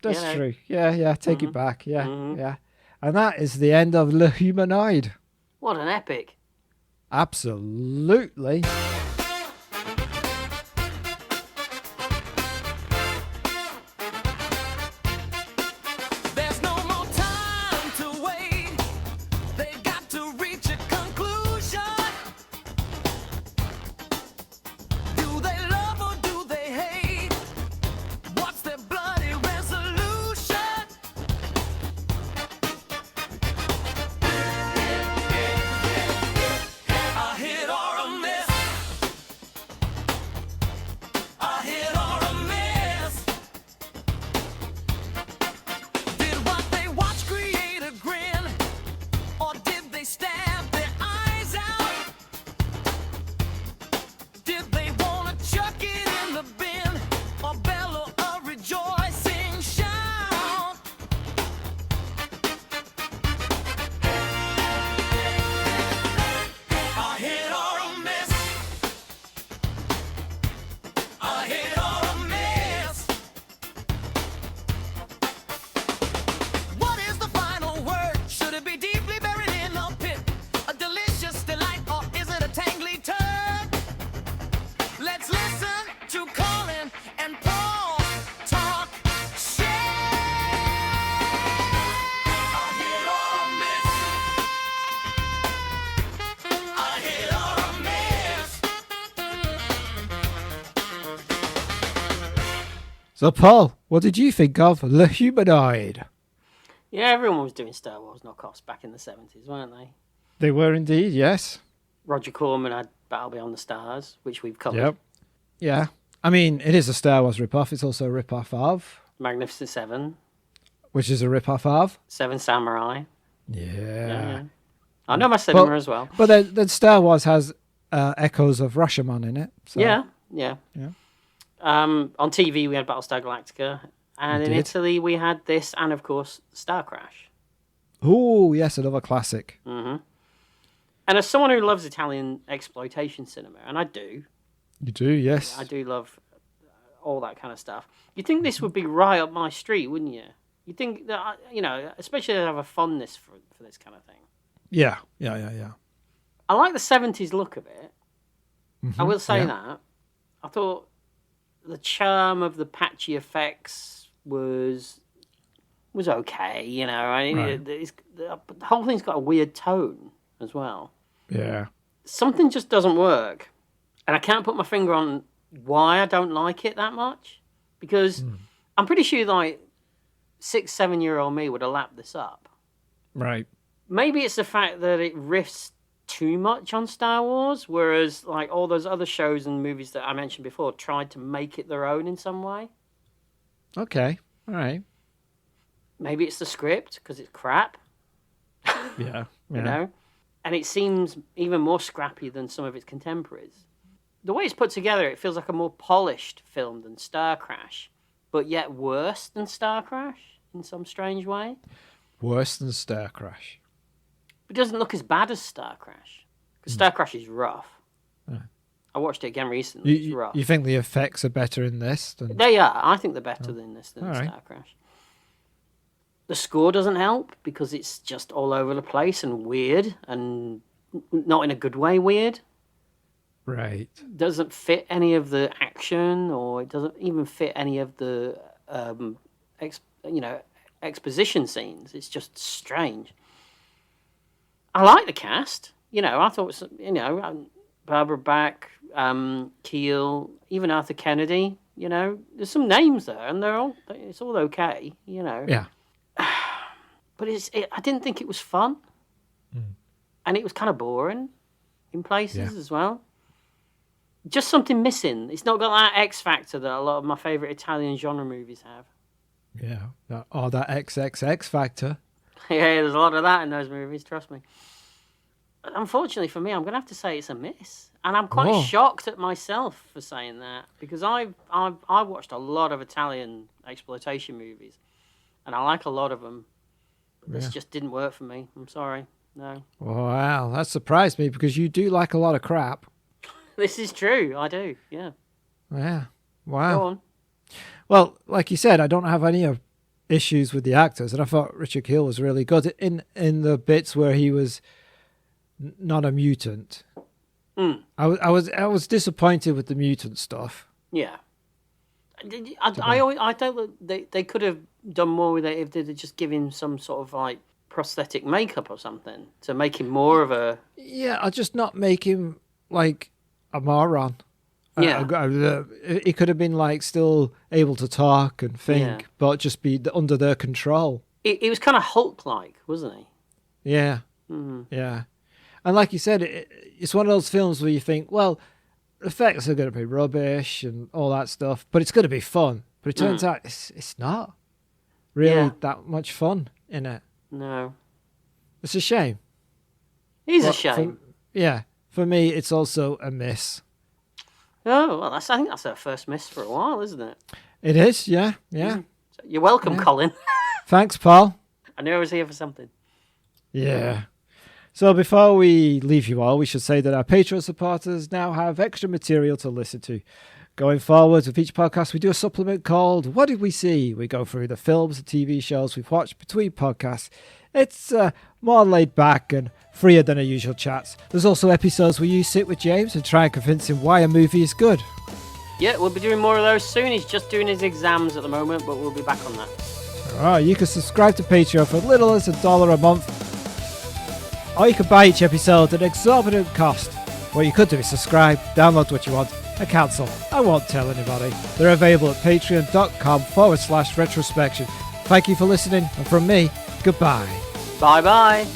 That's true. Yeah, take it back. Yeah. And that is the end of Le Humanoid. What an epic. Absolutely. There's no more time to wait. They've got to reach a conclusion. Do they love or do they hate? What's their bloody resolution? A hit or a miss. A hit or a miss. Did what they watched create a grin? Or did they stab their eyes out? Did they wanna chuck it in the bin? Or bellow a rejoicing shout? A hit or a miss. A hit or a miss. What is the final word? Should it be deeply buried in a pit? A delicious delight, or is it a tangly turd? Let's listen to Colin and Paul talk shit. A hit or a miss. A hit or a miss. So, Paul, what did you think of The Humanoid? Yeah, everyone was doing Star Wars knockoffs back in the 70s, weren't they? They were indeed, yes. Roger Corman had Battle Beyond the Stars, which we've covered. Yep. Yeah. I mean, it is a Star Wars rip-off. It's also a rip-off of, Magnificent Seven, which is a rip-off of. Seven Samurai. Yeah. I know my cinema as well. But then Star Wars has echoes of Rashomon in it. So. Yeah. Yeah. On TV, we had Battlestar Galactica. And We in did. Italy, we had this and, of course, Star Crash. Oh, yes, another classic. And as someone who loves Italian exploitation cinema, and I do, You do, yes. I do love all that kind of stuff. You'd think this would be right up my street, wouldn't you? You'd think that, especially I have a fondness for this kind of thing. Yeah. I like the 70s look of it. I will say yeah. that. I thought the charm of the patchy effects was okay, Right. The whole thing's got a weird tone as well. Yeah. Something just doesn't work. And I can't put my finger on why I don't like it that much. Because I'm pretty sure 6-7-year-old me would have lapped this up. Right. Maybe it's the fact that it riffs too much on Star Wars, whereas all those other shows and movies that I mentioned before tried to make it their own in some way. Okay. All right. Maybe it's the script because it's crap, Yeah. and it seems even more scrappy than some of its contemporaries. The way it's put together, it feels like a more polished film than Star Crash, but yet worse than Star Crash in some strange way. Worse than Star Crash. It doesn't look as bad as Star Crash, because Star Crash is rough. I watched it again recently. It's rough. You think the effects are better in this than... They are. I think they're better than this than All right. Star Crash. The score doesn't help because it's just all over the place and weird, and not in a good way weird. Right. Doesn't fit any of the action, or it doesn't even fit any of the exposition scenes. It's just strange. I like the cast. I thought Barbara Bach, Keel, even Arthur Kennedy. There's some names there, and it's all okay. Yeah. But I didn't think it was fun, and it was kind of boring in places as well. Just something missing. It's not got that X factor that a lot of my favourite Italian genre movies have. Yeah. That XXX factor. Yeah, there's a lot of that in those movies, trust me. Unfortunately for me, I'm going to have to say it's a miss. And I'm quite shocked at myself for saying that, because I've watched a lot of Italian exploitation movies, and I like a lot of them. But this just didn't work for me. I'm sorry. No. Wow, that surprised me because you do like a lot of crap. This is true. I do, yeah. Yeah. Wow. Go on. Well, like you said, I don't have any issues with the actors, and I thought Richard Keel was really good in the bits where he was not a mutant. I was disappointed with the mutant stuff. Yeah. I don't. They could have done more with it if they'd just give him some sort of like prosthetic makeup or something to make him more of a. Yeah, I'll just not make him like a moron. Yeah. He could have been like still able to talk and think, but just be under their control. He was kind of Hulk-like, wasn't he? Yeah, yeah. And like you said, it's one of those films where you think, well, effects are going to be rubbish and all that stuff, but it's going to be fun. But it turns out it's not really that much fun in it. No. It's a shame. It is a shame. For me, it's also a miss. Oh, well, I think that's our first miss for a while, isn't it? It is, yeah. So you're welcome, Colin. Thanks, Paul. I knew I was here for something. Yeah. So before we leave you all, we should say that our Patreon supporters now have extra material to listen to. Going forward, with each podcast, we do a supplement called What Did We See? We go through the films and TV shows we've watched between podcasts. It's more laid back and freer than our usual chats. There's also episodes where you sit with James and try and convince him why a movie is good. Yeah, we'll be doing more of those soon. He's just doing his exams at the moment, but we'll be back on that. Alright, you can subscribe to Patreon for as little as $1 a month. Or you can buy each episode at an exorbitant cost. What you could do is subscribe, download what you want, and cancel. I won't tell anybody. They're available at patreon.com/retrospection. Thank you for listening, and from me, goodbye. Bye-bye.